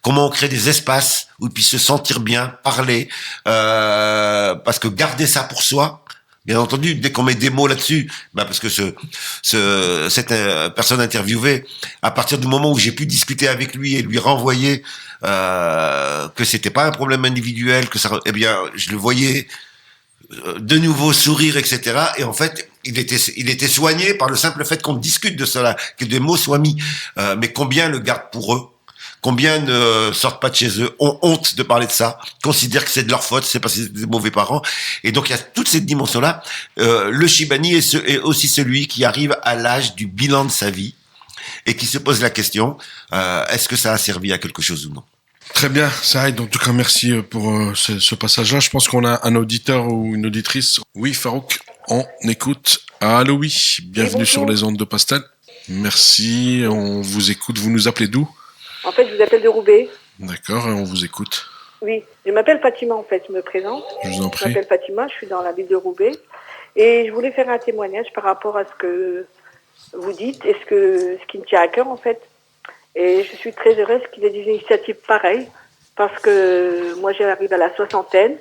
comment on crée des espaces où ils puissent se sentir bien, parler, parce que garder ça pour soi. Bien entendu, dès qu'on met des mots là-dessus, parce que cette personne interviewée, à partir du moment où j'ai pu discuter avec lui et lui renvoyer que c'était pas un problème individuel, que ça, je le voyais de nouveau sourire, etc. Et en fait, il était soigné par le simple fait qu'on discute de cela, que des mots soient mis. Mais combien le gardent pour eux? Combien ne sortent pas de chez eux, ont honte de parler de ça, considèrent que c'est de leur faute, c'est parce que c'est des mauvais parents. Et donc il y a toute cette dimension-là. Le Chibani est aussi celui qui arrive à l'âge du bilan de sa vie et qui se pose la question, est-ce que ça a servi à quelque chose ou non? Très bien, Saïd. En tout cas, merci pour ce passage-là. Je pense qu'on a un auditeur ou une auditrice. Oui, Farouk, on écoute. Allô, oui. Bienvenue sur les ondes de Pastel. Merci, on vous écoute. Vous nous appelez d'où? En fait, je vous appelle de Roubaix. D'accord, et on vous écoute. Oui, je m'appelle Fatima, en fait, je me présente. Je vous en prie. Je m'appelle Fatima, je suis dans la ville de Roubaix. Et je voulais faire un témoignage par rapport à ce que vous dites et ce qui me tient à cœur, en fait. Et je suis très heureuse qu'il y ait des initiatives pareilles, parce que moi, j'arrive à la soixantaine,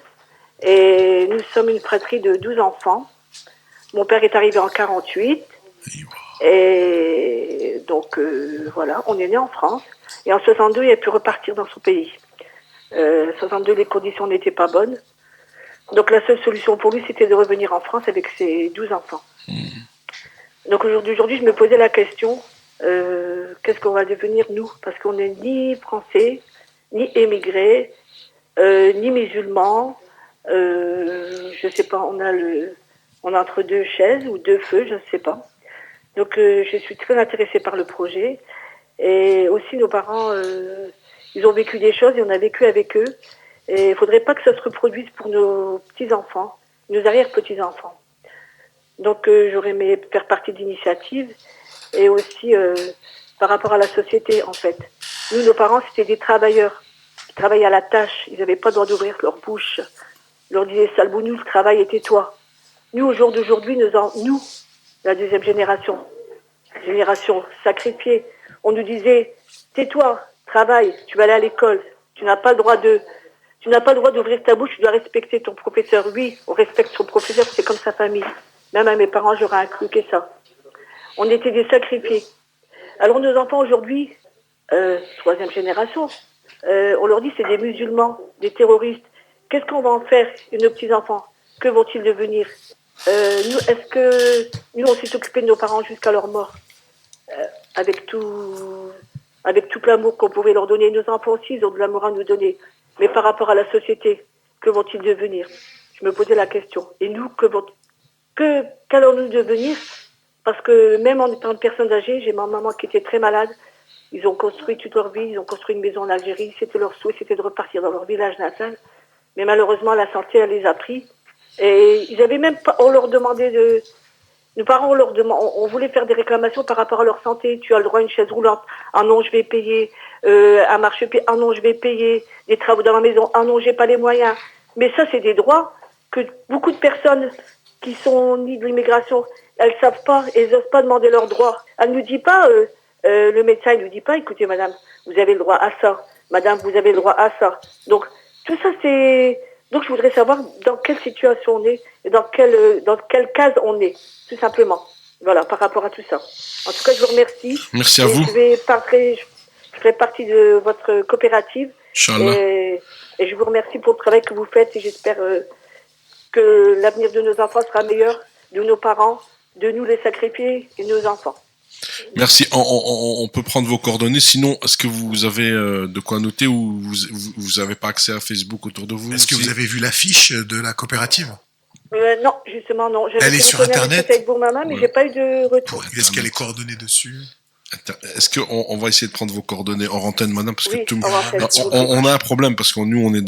et nous sommes une fratrie de 12 enfants. Mon père est arrivé en 48, et donc, voilà, on est né en France. Et en 62, il a pu repartir dans son pays. 62, les conditions n'étaient pas bonnes. Donc la seule solution pour lui, c'était de revenir en France avec ses 12 enfants. Donc aujourd'hui, je me posais la question, qu'est-ce qu'on va devenir nous? Parce qu'on n'est ni français, ni émigrés, ni musulmans. Je sais pas, on a On est entre deux chaises ou deux feux, je ne sais pas. Donc je suis très intéressée par le projet. Et aussi nos parents, ils ont vécu des choses et on a vécu avec eux. Et il ne faudrait pas que ça se reproduise pour nos petits-enfants, nos arrière-petits-enfants. Donc j'aurais aimé faire partie de l'initiative et aussi par rapport à la société en fait. Nous, nos parents, c'était des travailleurs. Ils travaillaient à la tâche. Ils n'avaient pas le droit d'ouvrir leur bouche. Ils leur disaient, sale bougnou, le travail et tais-toi. Nous, au jour d'aujourd'hui, nous, la deuxième génération sacrifiée, on nous disait, tais-toi, travaille, tu vas aller à l'école. Tu n'as pas le droit d'ouvrir ta bouche, tu dois respecter ton professeur. Oui, on respecte son professeur, c'est comme sa famille. Même à mes parents, j'aurais inculqué ça. On était des sacrifiés. Alors nos enfants aujourd'hui, troisième génération, on leur dit c'est des musulmans, des terroristes. Qu'est-ce qu'on va en faire de nos petits-enfants? Que vont-ils devenir? Nous, on s'est occupé de nos parents jusqu'à leur mort, avec tout l'amour qu'on pouvait leur donner. Nos enfants aussi, ils ont de l'amour à nous donner. Mais par rapport à la société, que vont-ils devenir? Je me posais la question. Et nous, qu'allons-nous devenir? Parce que même en étant une personne âgée, j'ai ma maman qui était très malade. Ils ont construit toute leur vie, ils ont construit une maison en Algérie. C'était leur souhait, c'était de repartir dans leur village natal. Mais malheureusement, la santé, elle les a pris. Et ils avaient même pas, on leur demandait nos parents, on voulait faire des réclamations par rapport à leur santé. Tu as le droit à une chaise roulante. Ah non, je vais payer. Un marchepied. Ah non, je vais payer. Des travaux dans la maison. Ah non, j'ai pas les moyens. Mais ça, c'est des droits que beaucoup de personnes qui sont nées de l'immigration, elles savent pas, elles osent pas demander leurs droits. Elle nous dit pas, le médecin, il nous dit pas, écoutez, madame, vous avez le droit à ça. Madame, vous avez le droit à ça. Donc, tout ça, donc je voudrais savoir dans quelle situation on est et dans quelle case on est, tout simplement. Voilà, par rapport à tout ça. En tout cas, je vous remercie. Merci à vous. Je ferai partie de votre coopérative. Inch'Allah. Et je vous remercie pour le travail que vous faites et j'espère que l'avenir de nos enfants sera meilleur, de nos parents, de nous les sacrifiés et nos enfants. Merci. On peut prendre vos coordonnées. Sinon, est-ce que vous avez de quoi noter ou vous avez pas accès à Facebook autour de vous? Est-ce que vous avez vu l'affiche de la coopérative? Non, justement, non. Elle est sur Internet. Avec vous, maman, mais j'ai pas eu de retour. Est-ce qu'elle est coordonnée dessus? Est-ce qu'on va essayer de prendre vos coordonnées en antenne, madame, parce que Oui, on a un problème parce que nous on est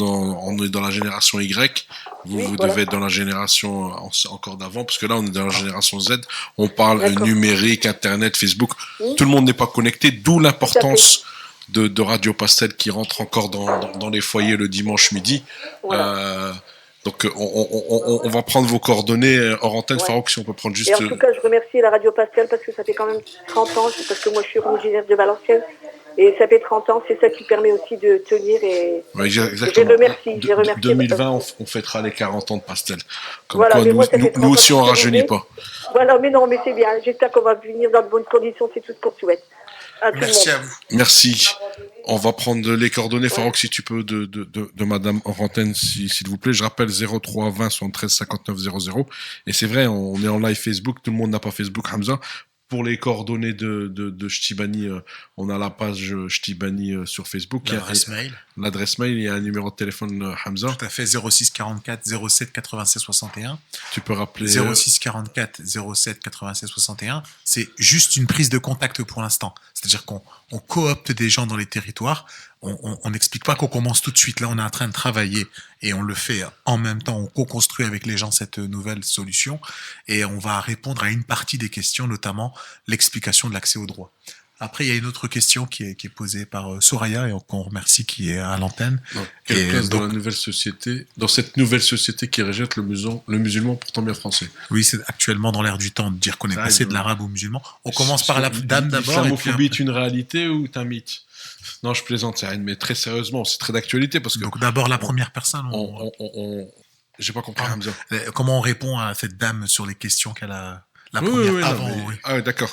dans la génération Y, vous voilà. devez être dans la génération encore d'avant, parce que là on est dans la génération Z. On parle D'accord. numérique, Internet, Facebook. Tout le monde n'est pas connecté, d'où l'importance de Radio Pastel qui rentre encore dans les foyers le dimanche midi. Voilà. Donc on va prendre vos coordonnées hors antenne, Ouais. Farouk, si on peut prendre juste. Et en tout cas, je remercie la Radio Pastel parce que ça fait quand même 30 ans, parce que moi je suis originaire de Valenciennes, et ça fait 30 ans, c'est ça qui permet aussi de tenir et Ouais, exactement. je les remercie. 2020, on fêtera les 40 ans de Pastel. Comme Voilà, quoi, mais moi, ça fait 30 nous aussi, ans on que je rajeunit suis pas. Voilà, mais non, mais c'est bien. J'espère qu'on va venir dans de bonnes conditions, c'est tout ce qu'on souhaite. À tout Merci le à monde. vous. Merci. On va prendre les coordonnées, Farouk, si tu peux, de madame hors antenne, s'il vous plaît. Je rappelle 03 20 73 59 00. Et c'est vrai, on est en live Facebook. Tout le monde n'a pas Facebook, Hamza. Pour les coordonnées de Shtibani, on a la page Shtibani sur Facebook. L'adresse mail. L'adresse mail, il y a un numéro de téléphone, Hamza. Tout à fait, 06 44 07 96 61. Tu peux rappeler. 06 44 07 96 61. C'est juste une prise de contact pour l'instant. C'est-à-dire qu'on coopte des gens dans les territoires. On n'explique pas qu'on commence tout de suite. Là, on est en train de travailler et on le fait en même temps. On co-construit avec les gens cette nouvelle solution et on va répondre à une partie des questions, notamment l'explication de l'accès au droit. Après, il y a une autre question qui est posée par Soraya et qu'on remercie, qui est à l'antenne. Quelle place dans cette nouvelle société qui rejette le musulman pourtant bien français? Oui, c'est actuellement dans l'air du temps de dire qu'on est passé de l'arabe au musulman. On commence par la dame d'abord. L'islamophobie est une réalité ou est un mythe? Non, je plaisante, c'est rien, mais très sérieusement, c'est très d'actualité parce que. Donc d'abord la première personne. J'ai pas compris, Hamza. Comment on répond à cette dame sur les questions qu'elle a la première avant? Oui. Ah oui, d'accord.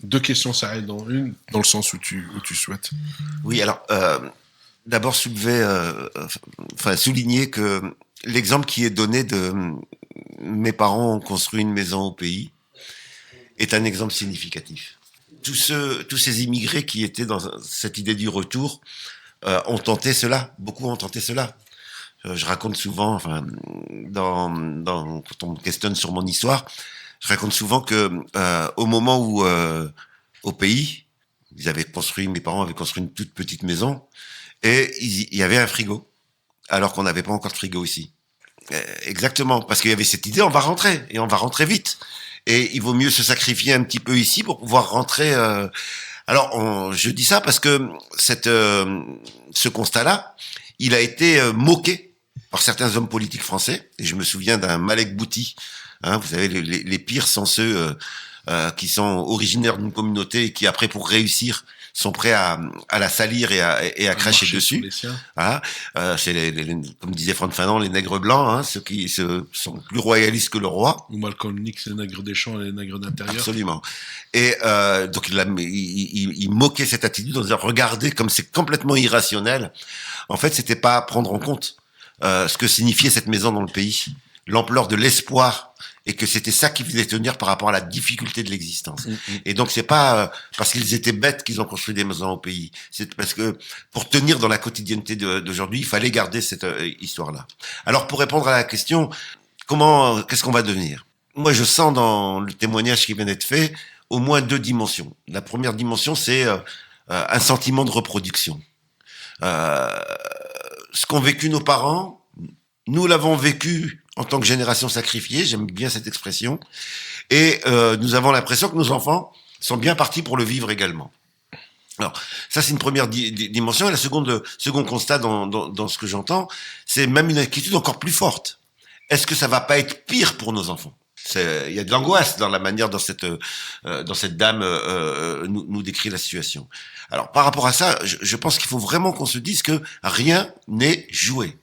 Deux questions, ça aide dans une, dans le sens où tu souhaites. Oui, alors d'abord souligner que l'exemple qui est donné de mes parents ont construit une maison au pays est un exemple significatif. Tous ces immigrés qui étaient dans cette idée du retour ont tenté cela. Beaucoup ont tenté cela. Je raconte souvent, enfin, quand on me questionne sur mon histoire, je raconte souvent que au moment où au pays, mes parents avaient construit une toute petite maison et il y avait un frigo, alors qu'on n'avait pas encore de frigo ici. Exactement, parce qu'il y avait cette idée, on va rentrer vite. Et il vaut mieux se sacrifier un petit peu ici pour pouvoir rentrer. Alors, je dis ça parce que ce constat-là, il a été moqué par certains hommes politiques français. Et je me souviens d'un Malek Bouti. Hein, vous savez, les pires sont ceux qui sont originaires d'une communauté et qui, après, pour réussir, sont prêts à la salir et à cracher dessus. Voilà. C'est comme disait Frantz Fanon, les nègres blancs, hein, ceux qui sont plus royalistes que le roi. Ou Malcolm X, les nègres des champs et les nègres d'intérieur. Absolument. Et donc il moquait cette attitude en disant regardez comme c'est complètement irrationnel. En fait, c'était pas prendre en compte ce que signifiait cette maison dans le pays, l'ampleur de l'espoir. Et que c'était ça qui faisait tenir par rapport à la difficulté de l'existence. Et donc c'est pas parce qu'ils étaient bêtes qu'ils ont construit des maisons au pays. C'est parce que pour tenir dans la quotidienneté d'aujourd'hui, il fallait garder cette histoire-là. Alors pour répondre à la question, qu'est-ce qu'on va devenir? Moi je sens dans le témoignage qui vient d'être fait au moins 2 dimensions. La première dimension c'est un sentiment de reproduction. Ce qu'ont vécu nos parents, nous l'avons vécu en tant que génération sacrifiée, j'aime bien cette expression, et nous avons l'impression que nos enfants sont bien partis pour le vivre également. Alors, ça c'est une première dimension, et le second constat dans ce que j'entends, c'est même une inquiétude encore plus forte. Est-ce que ça va pas être pire pour nos enfants? Il y a de l'angoisse dans la manière dont cette dame nous décrit la situation. Alors, par rapport à ça, je pense qu'il faut vraiment qu'on se dise que rien n'est joué.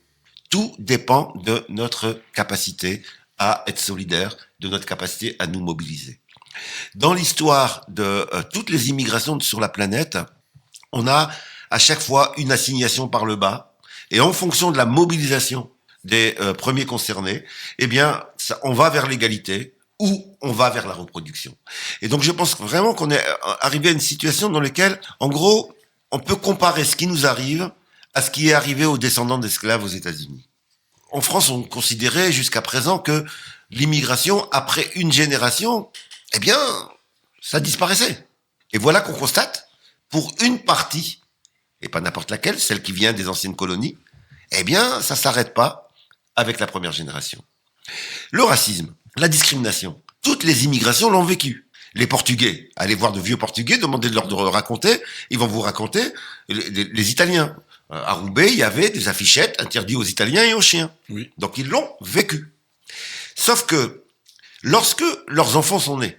Tout dépend de notre capacité à être solidaire, de notre capacité à nous mobiliser. Dans l'histoire de toutes les immigrations sur la planète, on a à chaque fois une assignation par le bas, et en fonction de la mobilisation des premiers concernés, eh bien, on va vers l'égalité ou on va vers la reproduction. Et donc, je pense vraiment qu'on est arrivé à une situation dans laquelle, en gros, on peut comparer ce qui nous arrive à ce qui est arrivé aux descendants d'esclaves aux États-Unis. En France, on considérait jusqu'à présent que l'immigration, après une génération, eh bien, ça disparaissait. Et voilà qu'on constate, pour une partie, et pas n'importe laquelle, celle qui vient des anciennes colonies, eh bien, ça s'arrête pas avec la première génération. Le racisme, la discrimination, toutes les immigrations l'ont vécu. Les Portugais, allez voir de vieux Portugais, demandez de leur raconter, ils vont vous raconter les Italiens. À Roubaix, il y avait des affichettes interdites aux Italiens et aux chiens. Oui. Donc ils l'ont vécu. Sauf que, lorsque leurs enfants sont nés,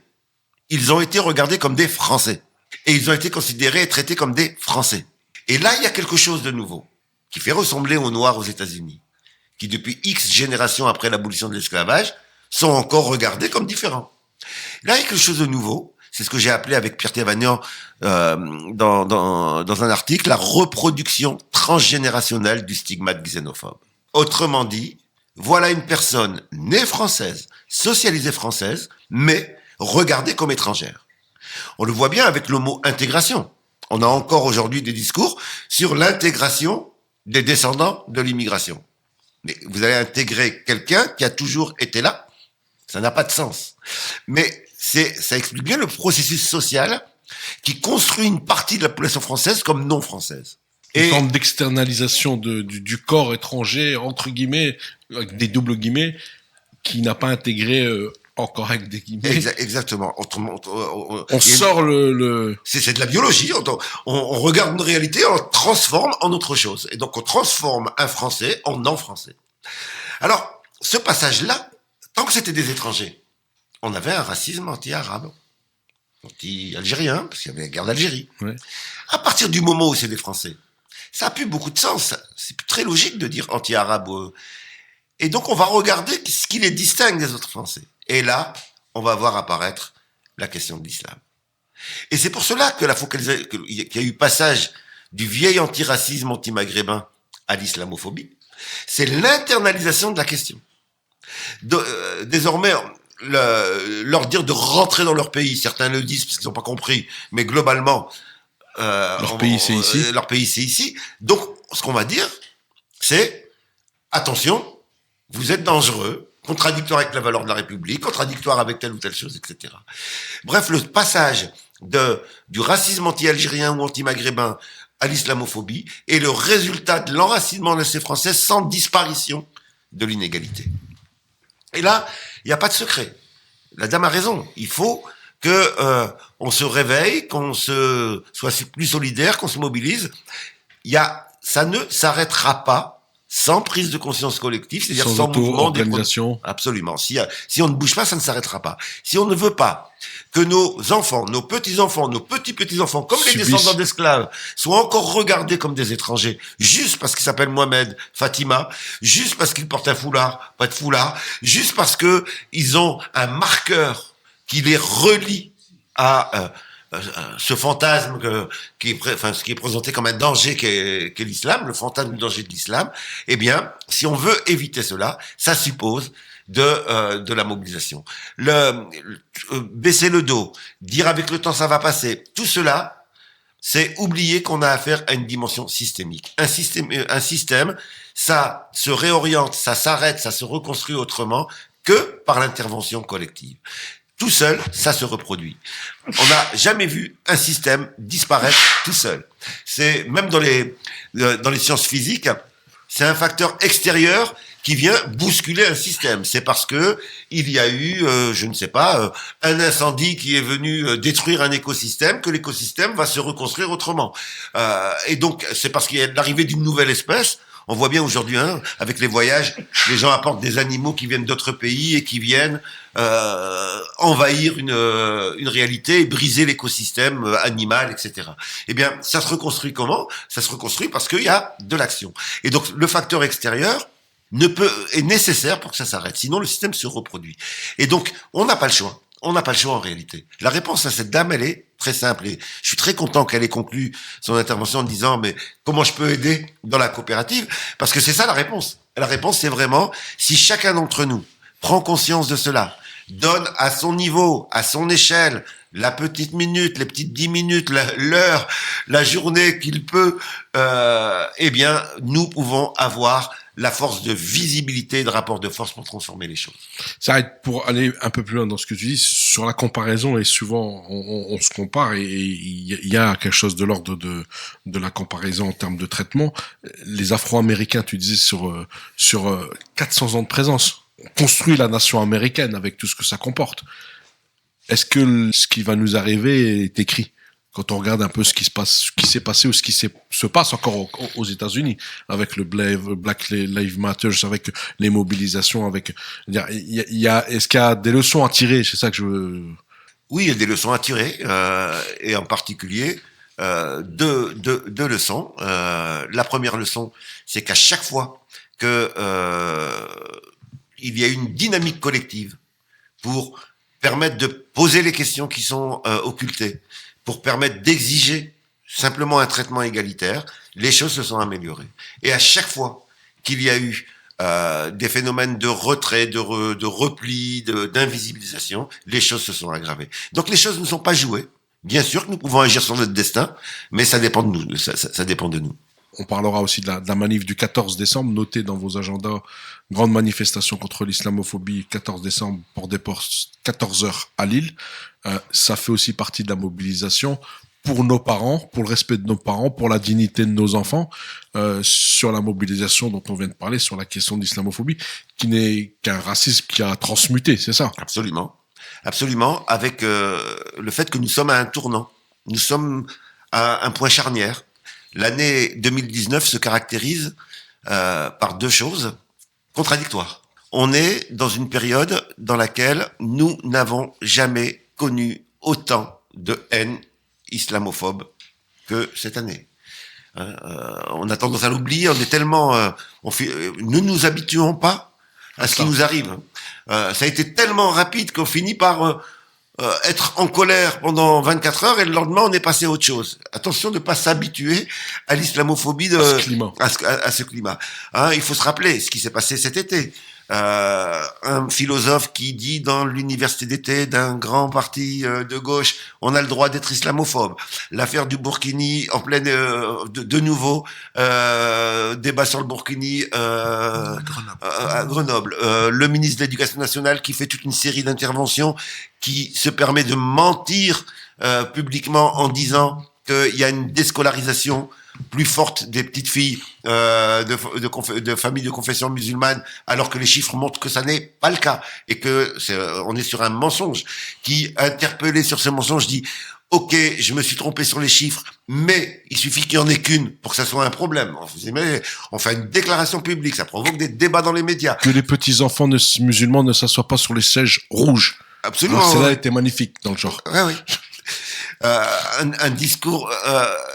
ils ont été regardés comme des Français. Et ils ont été considérés et traités comme des Français. Et là, il y a quelque chose de nouveau, qui fait ressembler aux Noirs aux États-Unis, qui depuis X générations après l'abolition de l'esclavage, sont encore regardés comme différents. Là, il y a quelque chose de nouveau. C'est ce que j'ai appelé avec Pierre Thévagnan dans un article, la reproduction transgénérationnelle du stigmate xénophobe. Autrement dit, voilà une personne née française, socialisée française, mais regardée comme étrangère. On le voit bien avec le mot intégration. On a encore aujourd'hui des discours sur l'intégration des descendants de l'immigration. Mais vous allez intégrer quelqu'un qui a toujours été là, ça n'a pas de sens. Mais ça explique bien le processus social qui construit une partie de la population française comme non française. Une forme d'externalisation du corps étranger, entre guillemets, avec des doubles guillemets, qui n'a pas intégré encore avec des guillemets. Exactement. On sort C'est de la biologie. On regarde une réalité, on transforme en autre chose. Et donc on transforme un Français en non-français. Alors, ce passage-là, tant que c'était des étrangers, on avait un racisme anti-arabe, anti-algérien, parce qu'il y avait la guerre d'Algérie. Ouais. À partir du moment où c'est des Français, ça a plus beaucoup de sens. C'est très logique de dire anti-arabe. Et donc, on va regarder ce qui les distingue des autres Français. Et là, on va voir apparaître la question de l'islam. Et c'est pour cela que qu'il y a eu passage du vieil antiracisme anti-maghrébin à l'islamophobie. C'est l'internalisation de la question. Désormais, leur dire de rentrer dans leur pays, certains le disent parce qu'ils n'ont pas compris, mais globalement, leur pays c'est ici. Leur pays c'est ici. Donc, ce qu'on va dire, c'est attention, vous êtes dangereux, contradictoire avec la valeur de la République, contradictoire avec telle ou telle chose, etc. Bref, le passage du racisme anti-algérien ou anti-maghrébin à l'islamophobie est le résultat de l'enracinement de la société française sans disparition de l'inégalité. Et là, il n'y a pas de secret. La dame a raison. Il faut que on se réveille, qu'on soit plus solidaire, qu'on se mobilise. Ça ne s'arrêtera pas sans prise de conscience collective, c'est-à-dire sans mouvement, organisation. Absolument. Si on ne bouge pas, ça ne s'arrêtera pas. Si on ne veut pas que nos enfants, nos petits-enfants, nos petits-petits-enfants, comme les descendants d'esclaves, soient encore regardés comme des étrangers, juste parce qu'ils s'appellent Mohamed, Fatima, juste parce qu'ils portent un foulard, pas de foulard, juste parce que ils ont un marqueur qui les relie à ce fantasme qui est présenté comme un danger qu'est l'islam, le fantasme du danger de l'islam, eh bien, si on veut éviter cela, ça suppose de la mobilisation. Baisser le dos, dire avec le temps ça va passer, tout cela, c'est oublier qu'on a affaire à une dimension systémique. Un système, ça se réoriente, ça s'arrête, ça se reconstruit autrement que par l'intervention collective. Tout seul, ça se reproduit. On n'a jamais vu un système disparaître tout seul. C'est même dans les sciences physiques, c'est un facteur extérieur qui vient bousculer un système. C'est parce que il y a eu, je ne sais pas, un incendie qui est venu détruire un écosystème que l'écosystème va se reconstruire autrement. Et donc, c'est parce qu'il y a l'arrivée d'une nouvelle espèce. On voit bien aujourd'hui, avec les voyages, les gens apportent des animaux qui viennent d'autres pays et qui viennent envahir une réalité et briser l'écosystème animal, etc. Eh bien, ça se reconstruit comment ? Ça se reconstruit parce qu'il y a de l'action. Et donc, le facteur extérieur est nécessaire pour que ça s'arrête. Sinon, le système se reproduit. Et donc, on n'a pas le choix. On n'a pas le choix en réalité. La réponse à cette dame, elle est très simple. Et je suis très content qu'elle ait conclu son intervention en disant mais comment je peux aider dans la coopérative ? Parce que c'est ça la réponse. La réponse, c'est vraiment si chacun d'entre nous prend conscience de cela, donne à son niveau, à son échelle, la petite minute, les petites 10 minutes, l'heure, la journée qu'il peut, eh bien, nous pouvons avoir la force de visibilité et de rapport de force pour transformer les choses. Ça aide pour aller un peu plus loin dans ce que tu dis sur la comparaison et souvent on se compare et il y a quelque chose de l'ordre de la comparaison en termes de traitement. Les Afro-Américains, tu disais sur 400 ans de présence, on construit la nation américaine avec tout ce que ça comporte. Est-ce que ce qui va nous arriver est écrit? Quand on regarde un peu ce qui s'est passé ou ce qui se passe encore aux États-Unis avec le Black Lives Matter, avec les mobilisations, est-ce qu'il y a des leçons à tirer? C'est ça que je veux. Oui, il y a des leçons à tirer, et en particulier deux leçons. La première leçon, c'est qu'à chaque fois que il y a une dynamique collective pour permettre de poser les questions qui sont occultées, pour permettre d'exiger simplement un traitement égalitaire, les choses se sont améliorées. Et à chaque fois qu'il y a eu des phénomènes de retrait, de repli, d'invisibilisation, les choses se sont aggravées. Donc les choses ne sont pas jouées. Bien sûr que nous pouvons agir sur notre destin, mais ça dépend de nous. Ça dépend de nous. On parlera aussi de la manif du 14 décembre. Notez dans vos agendas, grande manifestation contre l'islamophobie, 14 décembre, port des ports, 14h à Lille. Ça fait aussi partie de la mobilisation pour nos parents, pour le respect de nos parents, pour la dignité de nos enfants, sur la mobilisation dont on vient de parler, sur la question de l'islamophobie, qui n'est qu'un racisme qui a transmuté, c'est ça? Absolument. Absolument, avec le fait que nous sommes à un tournant. Nous sommes à un point charnière. L'année 2019 se caractérise par deux choses contradictoires. On est dans une période dans laquelle nous n'avons jamais connu autant de haine islamophobe que cette année. On a tendance à l'oublier, on est tellement... ne nous habituons pas à ce qui nous arrive. Ça a été tellement rapide qu'on finit par... être en colère pendant 24 heures et le lendemain on est passé à autre chose. Attention de ne pas s'habituer à l'islamophobie à ce climat. Il faut se rappeler ce qui s'est passé cet été. un philosophe qui dit dans l'université d'été d'un grand parti de gauche, on a le droit d'être islamophobe. L'affaire du Burkini en pleine, de nouveau, débat sur le Burkini à Grenoble. Le ministre de l'Éducation nationale qui fait toute une série d'interventions qui se permet de mentir publiquement en disant qu'il y a une déscolarisation plus forte des petites filles de familles de confession musulmane, alors que les chiffres montrent que ça n'est pas le cas et que on est sur un mensonge. Qui, interpellé sur ce mensonge, dit ok, je me suis trompé sur les chiffres, mais il suffit qu'il y en ait qu'une pour que ça soit un problème. On fait une déclaration publique, ça provoque des débats dans les médias. Que les petits enfants musulmans ne s'assoient pas sur les sièges rouges. Absolument. Alors, celle-là était magnifique dans le genre. Ouais, oui. Un discours,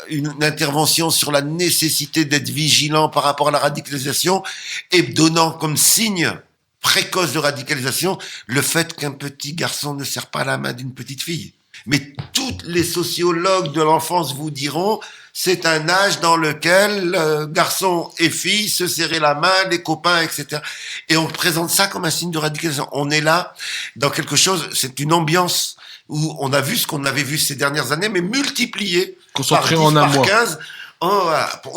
une intervention sur la nécessité d'être vigilant par rapport à la radicalisation et donnant comme signe précoce de radicalisation le fait qu'un petit garçon ne serre pas la main d'une petite fille. Mais tous les sociologues de l'enfance vous diront c'est un âge dans lequel garçons et filles se serraient la main, les copains, etc. Et on présente ça comme un signe de radicalisation. On est là dans quelque chose, c'est une ambiance où on a vu ce qu'on avait vu ces dernières années, mais multiplié concentré par 10, en un par mois. 15.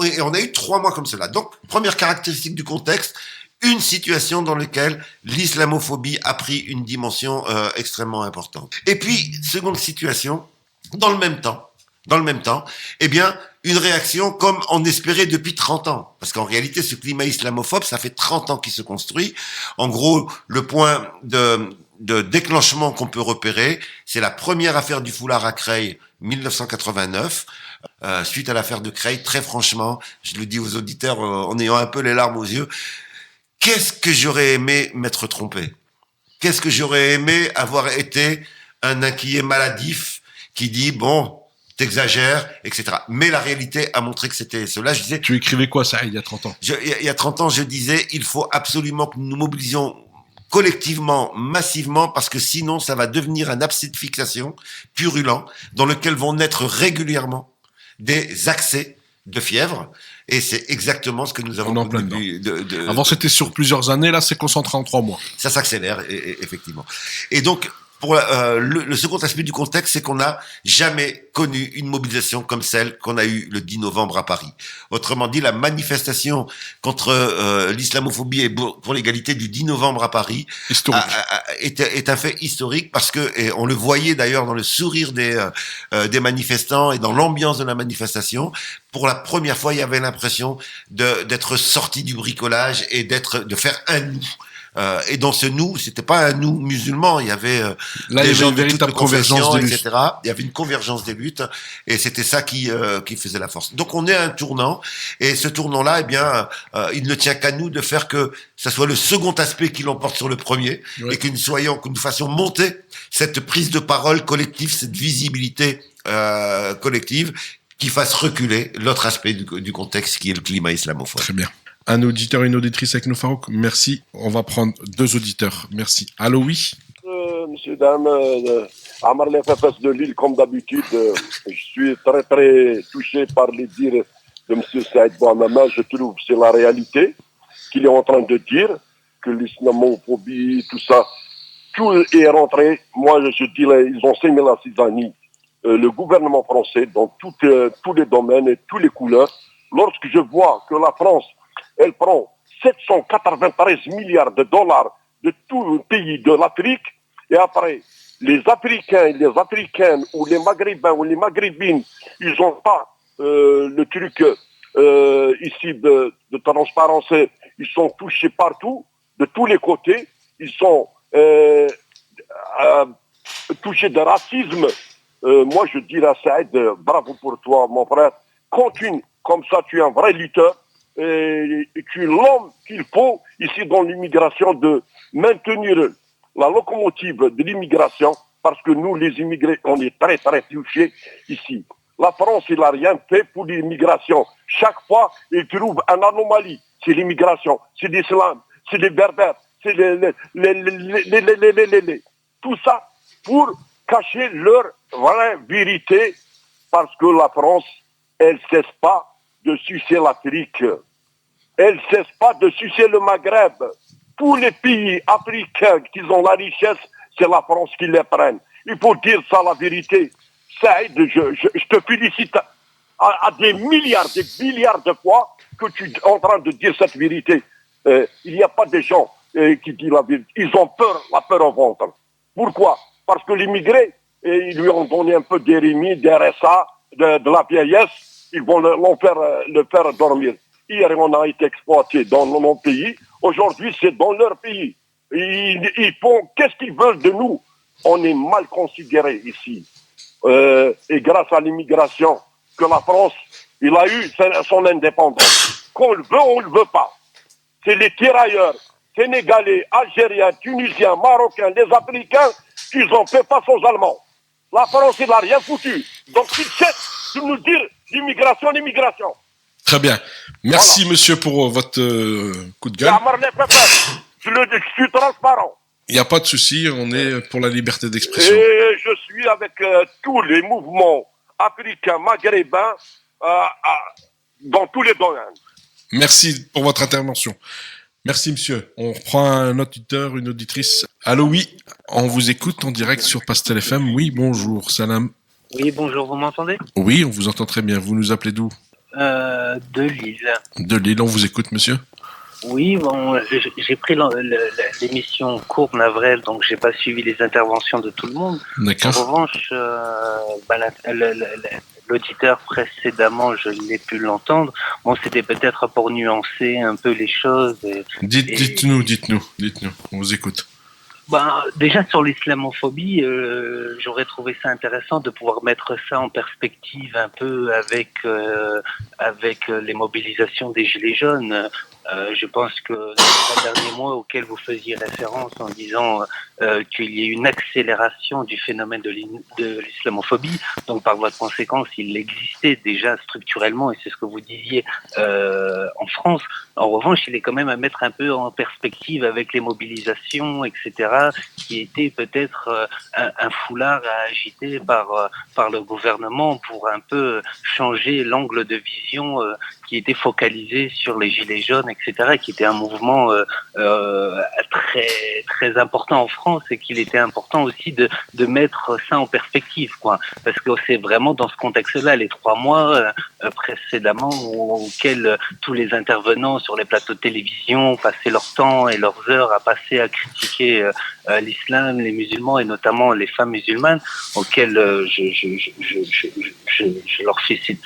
Et on a eu 3 mois comme cela. Donc, première caractéristique du contexte, une situation dans laquelle l'islamophobie a pris une dimension extrêmement importante. Et puis, seconde situation, dans le même temps, eh bien, une réaction comme on espérait depuis 30 ans. Parce qu'en réalité, ce climat islamophobe, ça fait 30 ans qu'il se construit. En gros, le point de déclenchement qu'on peut repérer, c'est la première affaire du foulard à Creil, 1989. Suite à l'affaire de Creil, très franchement, je le dis aux auditeurs en ayant un peu les larmes aux yeux, qu'est-ce que j'aurais aimé m'être trompé? Qu'est-ce que j'aurais aimé avoir été un inquiet maladif qui dit, bon, t'exagères, etc. Mais la réalité a montré que c'était cela. Je disais, Tu écrivais quoi, ça, il y a 30 ans? Il y a 30 ans, je disais, il faut absolument que nous nous mobilisions collectivement, massivement, parce que sinon, ça va devenir un abcès de fixation purulent dans lequel vont naître régulièrement des accès de fièvre. Et c'est exactement ce que nous avons connu. Avant, c'était sur plusieurs années. Là, c'est concentré en 3 mois. Ça s'accélère, effectivement. Et donc, pour le second aspect du contexte, c'est qu'on n'a jamais connu une mobilisation comme celle qu'on a eue le 10 novembre à Paris. Autrement dit, la manifestation contre l'islamophobie et pour l'égalité du 10 novembre à Paris est un fait historique parce que, et on le voyait d'ailleurs dans le sourire des manifestants et dans l'ambiance de la manifestation, pour la première fois, il y avait l'impression d'être sorti du bricolage et de faire un nous. Et dans ce nous, c'était pas un nous musulman, il y avait des gens de toute convergence, etc. Il y avait une convergence des luttes, et c'était ça qui faisait la force. Donc on est à un tournant, et ce tournant-là, eh bien, il ne tient qu'à nous de faire que ça soit le second aspect qui l'emporte sur le premier, et que nous fassions monter cette prise de parole collective, cette visibilité collective, qui fasse reculer l'autre aspect du contexte qui est le climat islamophobe. Très bien. Un auditeur et une auditrice avec nous, Farouk. Merci. On va prendre 2 auditeurs. Merci. Allô, oui. Monsieur, dame, Amar les FFS de Lille, comme d'habitude, je suis très, très touché par les dires de monsieur Saïd Bouhamama. Je trouve que c'est la réalité qu'il est en train de dire, que l'islamophobie, tout ça, tout est rentré. Moi, je dirais, ils ont saigné la cisanie. Le gouvernement français, dans tous les domaines et toutes les couleurs, lorsque je vois que la France, elle prend 793 milliards de dollars de tous les pays de l'Afrique, et après, les Africains et les Africaines, ou les Maghrébins ou les Maghrébines, ils n'ont pas le truc ici de transparence, ils sont touchés partout, de tous les côtés, ils sont touchés de racisme. Moi, je dirais à Saïd, bravo pour toi, mon frère, continue, comme ça tu es un vrai lutteur, et tu es l'homme qu'il faut ici dans l'immigration de maintenir la locomotive de l'immigration, parce que nous, les immigrés, on est très, très touchés ici. La France, il n'a rien fait pour l'immigration. Chaque fois, il trouve une anomalie. C'est l'immigration, c'est l'islam, c'est les berbères, c'est tout ça pour cacher leur vraie vérité, parce que la France, elle ne cesse pas de sucer l'Afrique. Elle ne cesse pas de sucer le Maghreb. tous les pays africains qui ont la richesse, c'est la France qui les prenne. Il faut dire ça la vérité. Saïd, je te félicite à des milliards de fois que tu es en train de dire cette vérité. Il n'y a pas de gens qui disent la vérité. Ils ont peur, la peur au ventre. Pourquoi? Parce que l'immigré, ils lui ont donné un peu d'RMI, d'RSA, de la vieillesse. Ils vont le faire dormir. Hier, on a été exploité dans nos pays. Aujourd'hui, c'est dans leur pays. Ils font, qu'est-ce qu'ils veulent de nous? On est mal considérés ici. Et grâce à l'immigration, que la France, il a eu son indépendance. Qu'on le veut, on ne le veut pas. C'est les tirailleurs, sénégalais, algériens, tunisiens, marocains, les africains, qui ont fait face aux Allemands. La France, il n'a rien foutu. Donc, il cesse de nous dire l'immigration. Très bien. Merci, monsieur, pour votre coup de gueule. Je suis transparent. Il n'y a pas de souci, on est pour la liberté d'expression. Et je suis avec tous les mouvements africains, maghrébins, dans tous les domaines. Merci pour votre intervention. Merci, monsieur. On reprend un auditeur, une auditrice. Allô, oui, on vous écoute en direct sur Pastel FM. Oui, bonjour, salam. Oui, bonjour, vous m'entendez? Oui, on vous entend très bien. Vous nous appelez d'où? De Lille. De Lille, on vous écoute, monsieur. Oui, bon, j'ai pris l'émission courte Navrel, donc j'ai pas suivi les interventions de tout le monde. D'accord. En revanche, l'auditeur précédemment, je l'ai pu l'entendre. Bon, c'était peut-être pour nuancer un peu les choses. Dites-nous, on vous écoute. Déjà sur l'islamophobie, j'aurais trouvé ça intéressant de pouvoir mettre ça en perspective un peu avec les mobilisations des Gilets jaunes. Je pense que les 3 derniers mois auxquels vous faisiez référence en disant qu'il y a une accélération du phénomène de l'islamophobie, donc par voie de conséquence, il existait déjà structurellement, et c'est ce que vous disiez en France. En revanche, il est quand même à mettre un peu en perspective avec les mobilisations, etc., qui étaient peut-être un foulard à agiter par le gouvernement pour un peu changer l'angle de vision qui était focalisé sur les Gilets jaunes, etc., qui était un mouvement très très important en France, et qu'il était important aussi de mettre ça en perspective, quoi, parce que c'est vraiment dans ce contexte-là, les 3 mois précédemment auxquels tous les intervenants sur les plateaux de télévision passaient leur temps et leurs heures à passer à critiquer l'islam, les musulmans et notamment les femmes musulmanes, auxquelles je leur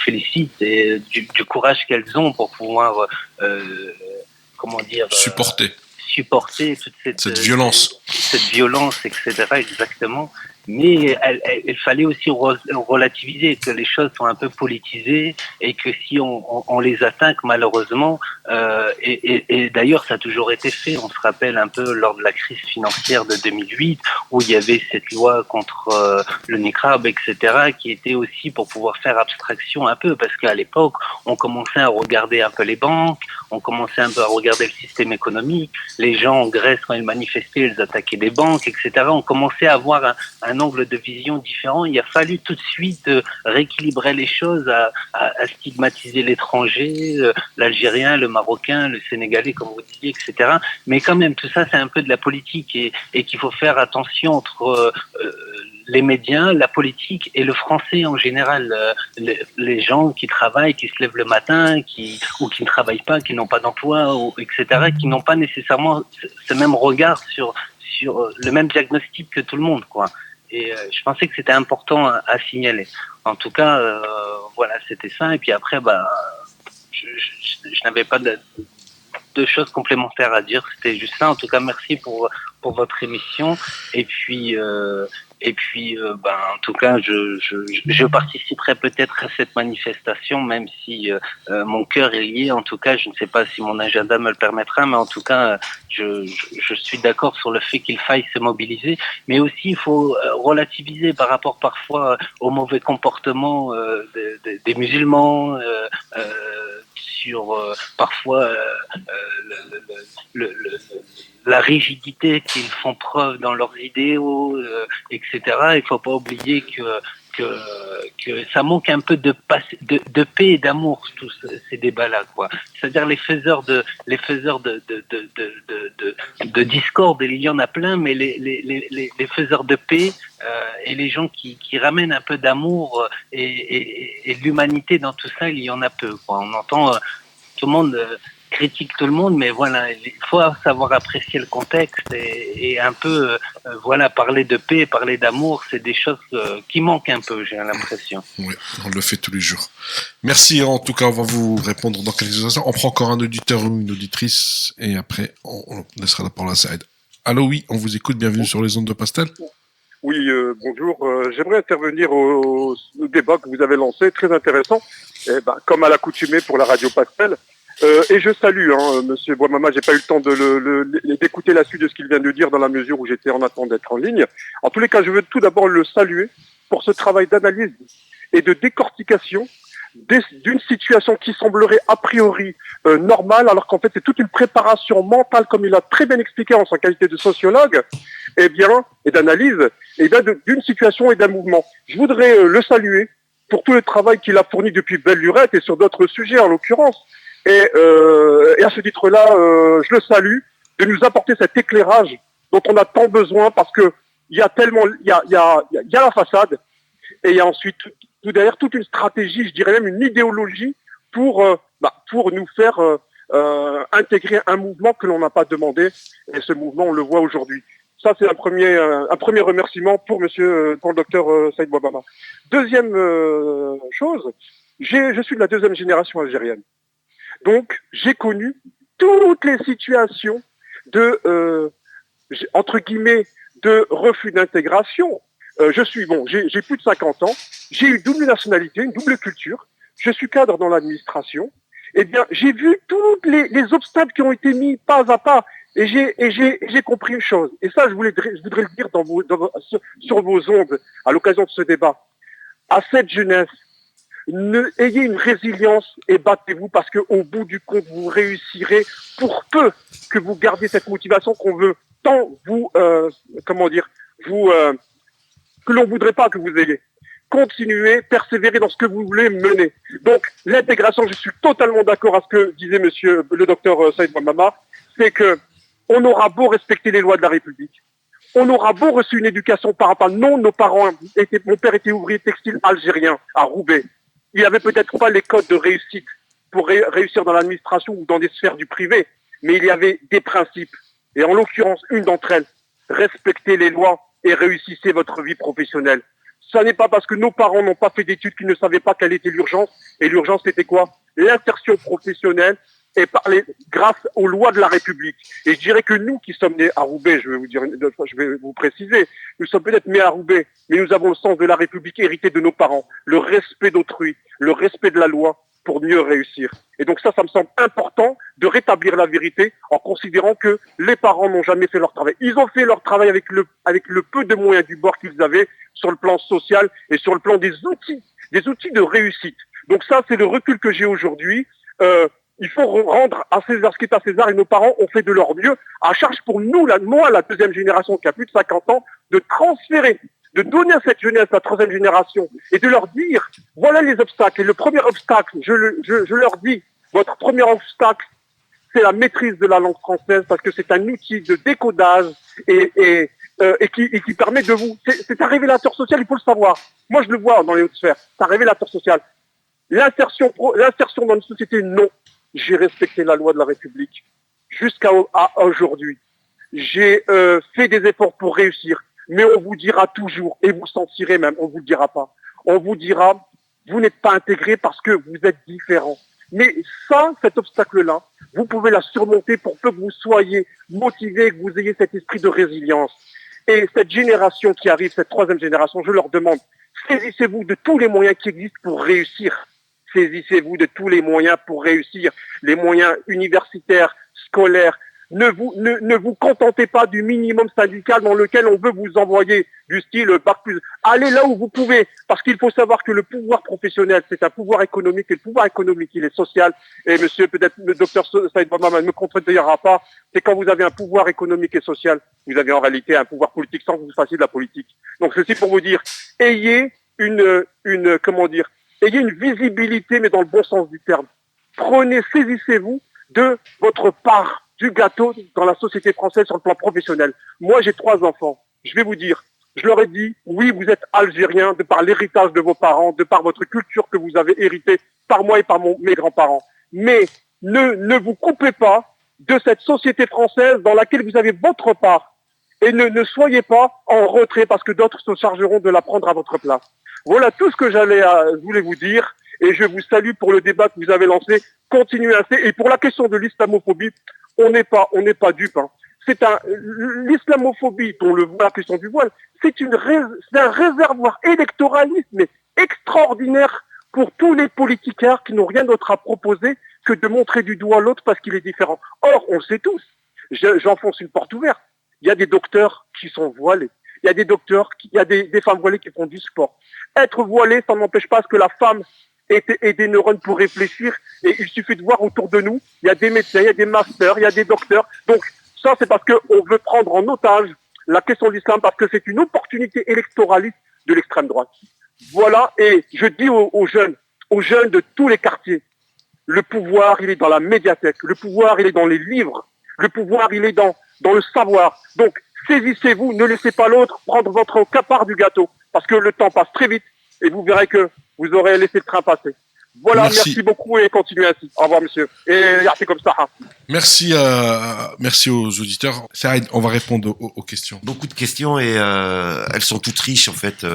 félicite et du courage qu'elles ont pour pouvoir supporter toute cette violence. Cette violence, etc., exactement. Mais il fallait aussi relativiser que les choses sont un peu politisées et que si on les attaque, malheureusement, et d'ailleurs ça a toujours été fait, on se rappelle un peu lors de la crise financière de 2008 où il y avait cette loi contre le niqab, etc., qui était aussi pour pouvoir faire abstraction un peu, parce qu'à l'époque on commençait à regarder un peu les banques, on commençait un peu à regarder le système économique, les gens en Grèce quand ils manifestaient, ils attaquaient des banques, etc., on commençait à avoir un angle de vision différent. Il a fallu tout de suite rééquilibrer les choses, à stigmatiser l'étranger, l'Algérien, le Marocain, le Sénégalais, comme vous disiez, etc. Mais quand même, tout ça, c'est un peu de la politique, et qu'il faut faire attention entre les médias, la politique et le français en général. Les gens qui travaillent, qui se lèvent le matin, ou qui ne travaillent pas, qui n'ont pas d'emploi, etc., qui n'ont pas nécessairement ce même regard sur le même diagnostic que tout le monde, quoi. Et je pensais que c'était important à signaler. En tout cas, voilà, c'était ça. Et puis après, je n'avais pas de choses complémentaires à dire. C'était juste ça. En tout cas, merci pour votre émission. Et puis, en tout cas, je participerai peut-être à cette manifestation, même si mon cœur est lié. En tout cas, je ne sais pas si mon agenda me le permettra, mais en tout cas, je suis d'accord sur le fait qu'il faille se mobiliser. Mais aussi, il faut relativiser par rapport parfois au mauvais comportement des musulmans, sur parfois la rigidité qu'ils font preuve dans leurs idéaux, etc. Il ne faut pas oublier que ça manque un peu de paix et d'amour, tous ces débats-là, quoi. C'est-à-dire les faiseurs de discorde, il y en a plein, mais les faiseurs de paix et les gens qui ramènent un peu d'amour et de l'humanité dans tout ça, il y en a peu, quoi. On entend tout le monde critique tout le monde, mais voilà, il faut savoir apprécier le contexte et un peu, voilà, parler de paix, parler d'amour, c'est des choses qui manquent un peu, j'ai l'impression. Oui, on le fait tous les jours. Merci, en tout cas, on va vous répondre dans quelques instants. On prend encore un auditeur ou une auditrice, et après, on laissera la parole à Saïd. Allô, oui, on vous écoute, bienvenue sur les ondes de Pastel. Oui, bonjour. J'aimerais intervenir au débat que vous avez lancé, très intéressant, comme à l'accoutumée pour la radio Pastel. Et je salue, Monsieur Boimama, j'ai pas eu le temps d'écouter la suite de ce qu'il vient de dire dans la mesure où j'étais en attente d'être en ligne. En tous les cas, je veux tout d'abord le saluer pour ce travail d'analyse et de décortication d'une situation qui semblerait a priori normale, alors qu'en fait c'est toute une préparation mentale, comme il a très bien expliqué en sa qualité de sociologue, et d'analyse, d'une situation et d'un mouvement. Je voudrais le saluer pour tout le travail qu'il a fourni depuis belle lurette et sur d'autres sujets en l'occurrence. Et à ce titre-là, je le salue de nous apporter cet éclairage dont on a tant besoin, parce que il y a la façade et il y a ensuite tout derrière toute une stratégie, je dirais même une idéologie pour nous faire intégrer un mouvement que l'on n'a pas demandé, et ce mouvement on le voit aujourd'hui. Ça c'est un premier remerciement pour le docteur Saïd Bouamama. Deuxième chose, je suis de la deuxième génération algérienne. Donc, j'ai connu toutes les situations entre guillemets, de refus d'intégration. J'ai plus de 50 ans, j'ai eu double nationalité, une double culture, je suis cadre dans l'administration. Eh bien, j'ai vu tous les obstacles qui ont été mis pas à pas, et j'ai compris une chose. Et ça, je voudrais le dire sur vos ondes, à l'occasion de ce débat. À cette jeunesse, ayez une résilience et battez-vous, parce qu'au bout du compte, vous réussirez, pour peu que vous gardiez cette motivation qu'on veut tant vous, que l'on voudrait pas que vous ayez. Continuez, persévérez dans ce que vous voulez mener. Donc, l'intégration, je suis totalement d'accord à ce que disait le docteur Saïd Bouamama, c'est que on aura beau respecter les lois de la République, on aura beau reçu une éducation par rapport, non, mon père était ouvrier textile algérien à Roubaix. Il avait peut-être pas les codes de réussite pour réussir dans l'administration ou dans des sphères du privé, mais il y avait des principes. Et en l'occurrence, une d'entre elles, respectez les lois et réussissez votre vie professionnelle. Ça n'est pas parce que nos parents n'ont pas fait d'études qu'ils ne savaient pas quelle était l'urgence. Et l'urgence, c'était quoi? L'insertion professionnelle, et grâce aux lois de la République. Et je dirais que nous qui sommes nés à Roubaix, je vais vous préciser, nous sommes peut-être nés à Roubaix, mais nous avons le sens de la République hérité de nos parents, le respect d'autrui, le respect de la loi pour mieux réussir. Et donc ça me semble important de rétablir la vérité en considérant que les parents n'ont jamais fait leur travail. Ils ont fait leur travail avec le peu de moyens du bord qu'ils avaient sur le plan social et sur le plan des outils de réussite. Donc ça, c'est le recul que j'ai aujourd'hui. Il faut rendre à César ce qui est à César, et nos parents ont fait de leur mieux, à charge pour nous, la deuxième génération qui a plus de 50 ans, de transférer, de donner à cette jeunesse, la troisième génération, et de leur dire, voilà les obstacles. Et le premier obstacle, je leur dis, votre premier obstacle, c'est la maîtrise de la langue française, parce que c'est un outil de décodage et qui permet de vous... C'est un révélateur social, il faut le savoir. Moi, je le vois dans les hautes sphères. C'est un révélateur social. L'insertion dans une société, non. J'ai respecté la loi de la République jusqu'à aujourd'hui. J'ai fait des efforts pour réussir, mais on vous dira toujours, et vous sentirez même, on vous le dira pas. On vous dira, vous n'êtes pas intégré parce que vous êtes différent. Mais ça, cet obstacle-là, vous pouvez la surmonter pour peu que vous soyez motivé, que vous ayez cet esprit de résilience. Et cette génération qui arrive, cette troisième génération, je leur demande, saisissez-vous de tous les moyens qui existent pour réussir. Saisissez-vous de tous les moyens pour réussir, les moyens universitaires, scolaires. Ne vous contentez pas du minimum syndical dans lequel on veut vous envoyer, du style bac plus. Allez là où vous pouvez, parce qu'il faut savoir que le pouvoir professionnel, c'est un pouvoir économique, et le pouvoir économique, il est social. Et monsieur, peut-être le docteur Saïd Bouamama ne me contredira pas, c'est quand vous avez un pouvoir économique et social, vous avez en réalité un pouvoir politique sans que vous fassiez de la politique. Donc ceci pour vous dire, ayez comment dire, ayez une visibilité, mais dans le bon sens du terme. Saisissez-vous de votre part du gâteau dans la société française sur le plan professionnel. Moi, j'ai 3 enfants. Je vais vous dire, je leur ai dit, oui, vous êtes algériens de par l'héritage de vos parents, de par votre culture que vous avez héritée par moi et par mes grands-parents. Mais ne vous coupez pas de cette société française dans laquelle vous avez votre part. Et ne soyez pas en retrait parce que d'autres se chargeront de la prendre à votre place. Voilà tout ce que je voulais vous dire. Et je vous salue pour le débat que vous avez lancé. Continuez ainsi. Et pour la question de l'islamophobie, on n'est pas dupes, hein. L'islamophobie, dont la question du voile, c'est un réservoir électoraliste, mais extraordinaire pour tous les politiciens qui n'ont rien d'autre à proposer que de montrer du doigt l'autre parce qu'il est différent. Or, on le sait tous. J'enfonce une porte ouverte. Il y a des docteurs qui sont voilés. Il y a des femmes voilées qui font du sport. Être voilé, ça n'empêche pas que la femme ait des neurones pour réfléchir. Et il suffit de voir autour de nous. Il y a des médecins, il y a des masters, il y a des docteurs. Donc, ça, c'est parce qu'on veut prendre en otage la question de l'islam parce que c'est une opportunité électoraliste de l'extrême droite. Voilà. Et je dis aux jeunes de tous les quartiers, le pouvoir, il est dans la médiathèque. Le pouvoir, il est dans les livres. Le pouvoir, il est dans le savoir. Donc, saisissez-vous, ne laissez pas l'autre prendre votre part du gâteau. Parce que le temps passe très vite et vous verrez que vous aurez laissé le train passer. Voilà, merci beaucoup et continuez ainsi. Au revoir, monsieur. Et c'est comme ça. Merci aux auditeurs. Saïd, on va répondre aux questions. Beaucoup de questions et elles sont toutes riches en fait.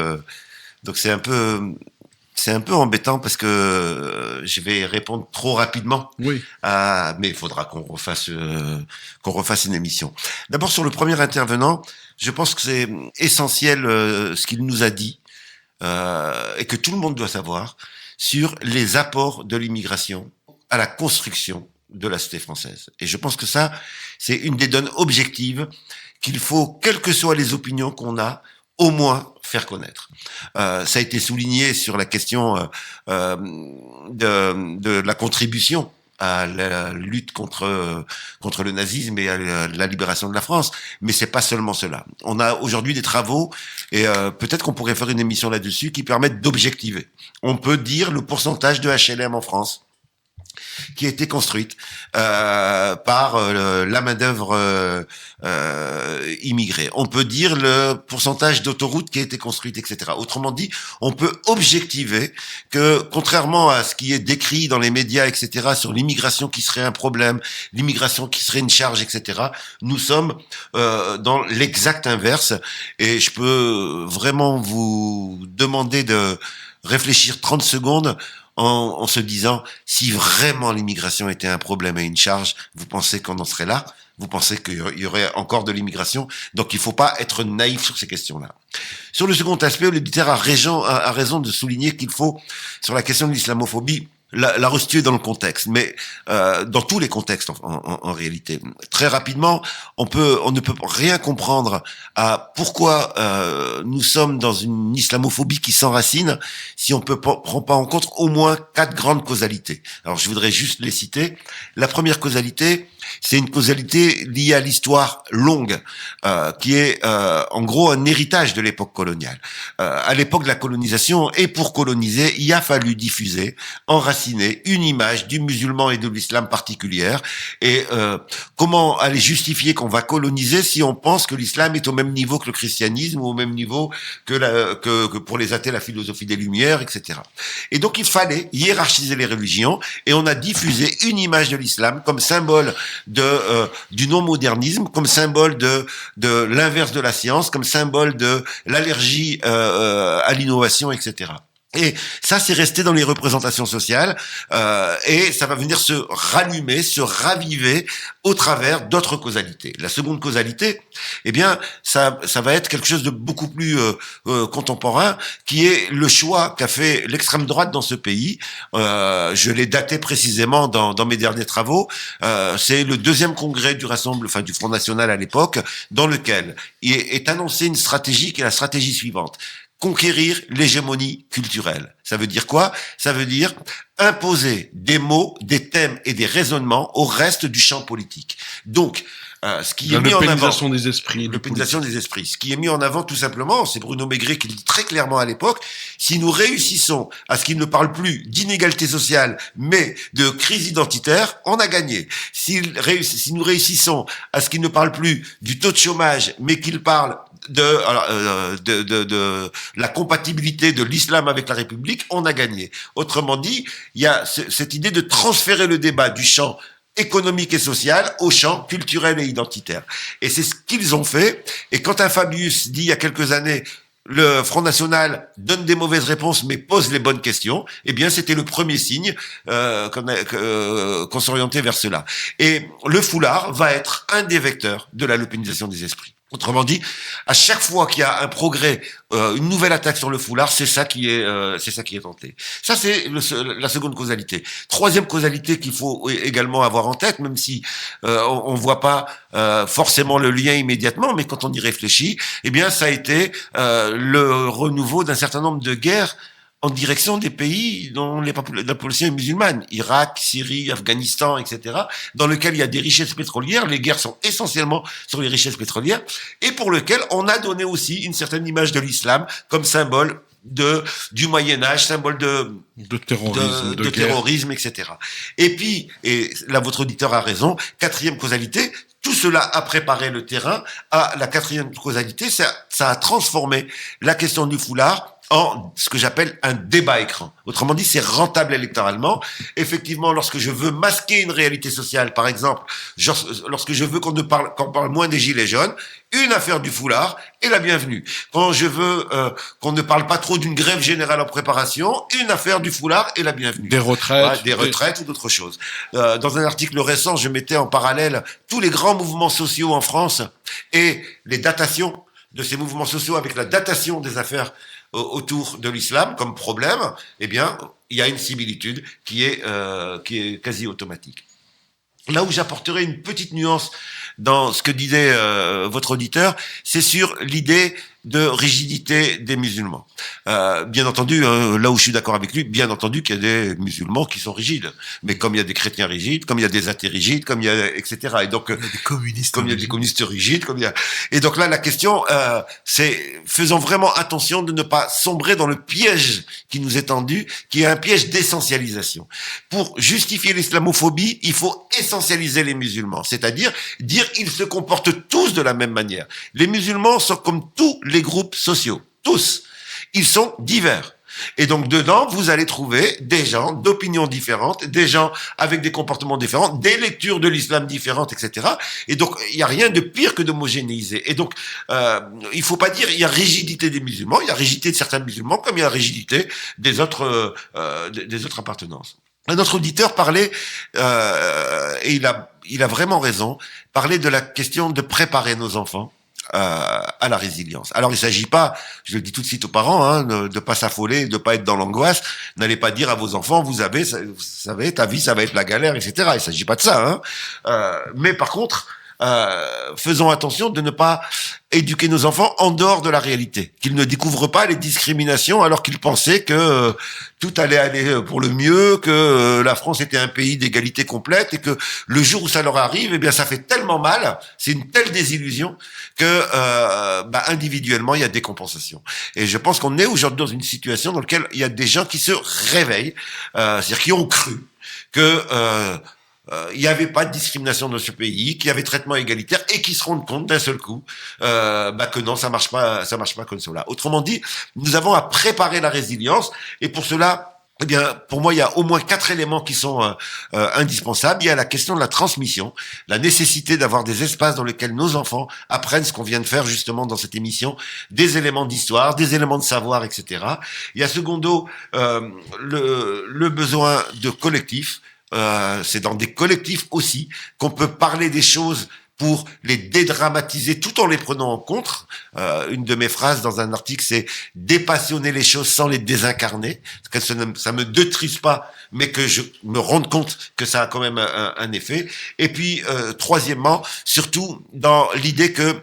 Donc c'est un peu embêtant parce que je vais répondre trop rapidement. Oui. Mais il faudra qu'on refasse une émission. D'abord sur le premier intervenant, je pense que c'est essentiel ce qu'il nous a dit et que tout le monde doit savoir sur les apports de l'immigration à la construction de la société française. Et je pense que ça, c'est une des donnes objectives qu'il faut, quelles que soient les opinions qu'on a, au moins faire connaître. Ça a été souligné sur la question de la contribution à la lutte contre le nazisme et à la libération de la France. Mais c'est pas seulement cela. On a aujourd'hui des travaux et peut-être qu'on pourrait faire une émission là-dessus qui permettent d'objectiver. On peut dire le pourcentage de HLM en France qui a été construite par la main-d'œuvre immigrée. On peut dire le pourcentage d'autoroutes qui a été construite, etc. Autrement dit, on peut objectiver que, contrairement à ce qui est décrit dans les médias, etc., sur l'immigration qui serait un problème, l'immigration qui serait une charge, etc., nous sommes dans l'exact inverse. Et je peux vraiment vous demander de réfléchir 30 secondes en se disant, si vraiment l'immigration était un problème et une charge, vous pensez qu'on en serait là? Vous pensez qu'il y aurait encore de l'immigration? Donc il faut pas être naïf sur ces questions-là. Sur le second aspect, l'auditeur a raison de souligner qu'il faut, sur la question de l'islamophobie, la restituer dans le contexte, mais dans tous les contextes en réalité. Très rapidement, on ne peut rien comprendre à pourquoi nous sommes dans une islamophobie qui s'enracine si on prend pas en compte au moins 4 grandes causalités. Alors je voudrais juste les citer. La première causalité, c'est une causalité liée à l'histoire longue, qui est en gros un héritage de l'époque coloniale. À l'époque de la colonisation, et pour coloniser, il a fallu diffuser, enraciner une image du musulman et de l'islam particulière. Et comment aller justifier qu'on va coloniser si on pense que l'islam est au même niveau que le christianisme ou au même niveau que pour les athées la philosophie des Lumières, etc. Et donc il fallait hiérarchiser les religions et on a diffusé une image de l'islam comme symbole du non-modernisme, comme symbole de l'inverse de la science, comme symbole de l'allergie à l'innovation, etc. Et ça, c'est resté dans les représentations sociales, et ça va venir se rallumer, se raviver au travers d'autres causalités. La seconde causalité, eh bien, ça va être quelque chose de beaucoup plus contemporain, qui est le choix qu'a fait l'extrême droite dans ce pays. Je l'ai daté précisément dans mes derniers travaux. C'est le 2e congrès du Front National à l'époque, dans lequel il est annoncé une stratégie qui est la stratégie suivante: conquérir l'hégémonie culturelle. Ça veut dire quoi? Ça veut dire imposer des mots, des thèmes et des raisonnements au reste du champ politique. Donc, Ce qui La est mis en avant, lupénisation des esprits. l'eupénisation des esprits. Ce qui est mis en avant tout simplement, c'est Bruno Maigret qui le dit très clairement à l'époque, si nous réussissons à ce qu'il ne parle plus d'inégalité sociale, mais de crise identitaire, on a gagné. Si nous réussissons à ce qu'il ne parle plus du taux de chômage, mais qu'il parle de la compatibilité de l'islam avec la République, on a gagné. Autrement dit, il y a cette idée de transférer le débat du champ économique et social au champ culturel et identitaire. Et c'est ce qu'ils ont fait. Et quand un Fabius dit il y a quelques années, le Front National donne des mauvaises réponses mais pose les bonnes questions, eh bien c'était le premier signe qu'on s'orientait vers cela. Et le foulard va être un des vecteurs de la lupénisation des esprits. Autrement dit, à chaque fois qu'il y a un progrès, une nouvelle attaque sur le foulard, c'est ça qui est tenté. Ça, c'est la seconde causalité. Troisième causalité qu'il faut également avoir en tête, même si on voit pas forcément le lien immédiatement, mais quand on y réfléchit, eh bien, ça a été le renouveau d'un certain nombre de guerres en direction des pays dont la population est musulmane, Irak, Syrie, Afghanistan, etc., dans lequel il y a des richesses pétrolières. Les guerres sont essentiellement sur les richesses pétrolières, et pour lequel on a donné aussi une certaine image de l'islam comme symbole du Moyen-Âge, symbole de terrorisme, etc. Et puis, et là votre auditeur a raison, quatrième causalité, tout cela a préparé le terrain à la quatrième causalité, ça a transformé la question du foulard en ce que j'appelle un débat écran. Autrement dit, c'est rentable électoralement. Effectivement, lorsque je veux masquer une réalité sociale, par exemple, lorsque je veux qu'on parle moins des gilets jaunes, une affaire du foulard est la bienvenue. Quand je veux qu'on ne parle pas trop d'une grève générale en préparation, une affaire du foulard est la bienvenue. Des retraites. Des retraites ou d'autres choses. Dans un article récent, je mettais en parallèle tous les grands mouvements sociaux en France et les datations de ces mouvements sociaux avec la datation des affaires autour de l'islam comme problème. Eh bien, il y a une similitude qui est quasi automatique. Là où j'apporterai une petite nuance dans ce que disait votre auditeur, c'est sur l'idée de rigidité des musulmans. Bien entendu, là où je suis d'accord avec lui, bien entendu qu'il y a des musulmans qui sont rigides. Mais comme il y a des chrétiens rigides, comme il y a des athées rigides, comme il y a, etc. Et donc, il y a des communistes comme il y a des communistes rigides, et donc là, la question, c'est faisons vraiment attention de ne pas sombrer dans le piège qui nous est tendu, qui est un piège d'essentialisation. Pour justifier l'islamophobie, il faut essentialiser les musulmans. C'est-à-dire dire ils se comportent tous de la même manière. Les musulmans sont comme tous les groupes sociaux. Tous. Ils sont divers. Et donc, dedans, vous allez trouver des gens d'opinions différentes, des gens avec des comportements différents, des lectures de l'islam différentes, etc. Et donc, il n'y a rien de pire que d'homogénéiser. Et donc, il faut pas dire il y a rigidité des musulmans, il y a rigidité de certains musulmans, comme il y a rigidité des autres appartenances. Un autre auditeur parlait, et il a vraiment raison, parlait de la question de préparer nos enfants à la résilience. Alors il s'agit pas, je le dis tout de suite aux parents, de pas s'affoler, de pas être dans l'angoisse. N'allez pas dire à vos enfants, vous savez, ta vie ça va être la galère, etc. Il s'agit pas de ça. Mais par contre, faisons attention de ne pas éduquer nos enfants en dehors de la réalité, qu'ils ne découvrent pas les discriminations alors qu'ils pensaient que tout allait aller pour le mieux, que la France était un pays d'égalité complète et que le jour où ça leur arrive, eh bien ça fait tellement mal, c'est une telle désillusion que individuellement il y a des compensations. Et je pense qu'on est aujourd'hui dans une situation dans laquelle il y a des gens qui se réveillent, c'est-à-dire qui ont cru que il n'y avait pas de discrimination dans ce pays, qu'il y avait traitement égalitaire et qui se rendent compte d'un seul coup que non, ça marche pas comme cela. Autrement dit, nous avons à préparer la résilience et pour cela, eh bien, pour moi, il y a au moins 4 éléments qui sont indispensables. Il y a la question de la transmission, la nécessité d'avoir des espaces dans lesquels nos enfants apprennent ce qu'on vient de faire justement dans cette émission, des éléments d'histoire, des éléments de savoir, etc. Il y a secondo le besoin de collectif. C'est dans des collectifs aussi qu'on peut parler des choses pour les dédramatiser tout en les prenant en compte. Une de mes phrases dans un article, c'est dépassionner les choses sans les désincarner, parce que ça me détruise pas, mais que je me rende compte que ça a quand même un effet. Et puis, troisièmement, surtout dans l'idée que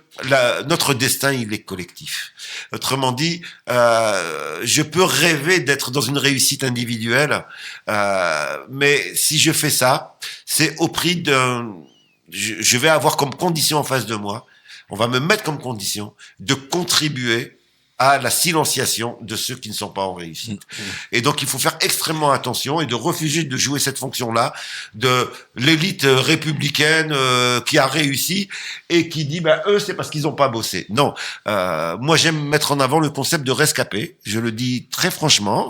notre destin, il est collectif. Autrement dit, je peux rêver d'être dans une réussite individuelle, mais si je fais ça, c'est au prix je vais avoir comme condition en face de moi, on va me mettre comme condition de contribuer à la silenciation de ceux qui ne sont pas en réussite. Et donc, il faut faire extrêmement attention et de refuser de jouer cette fonction-là de l'élite républicaine qui a réussi et qui dit, eux, c'est parce qu'ils n'ont pas bossé. Non. Moi, j'aime mettre en avant le concept de rescapé. Je le dis très franchement,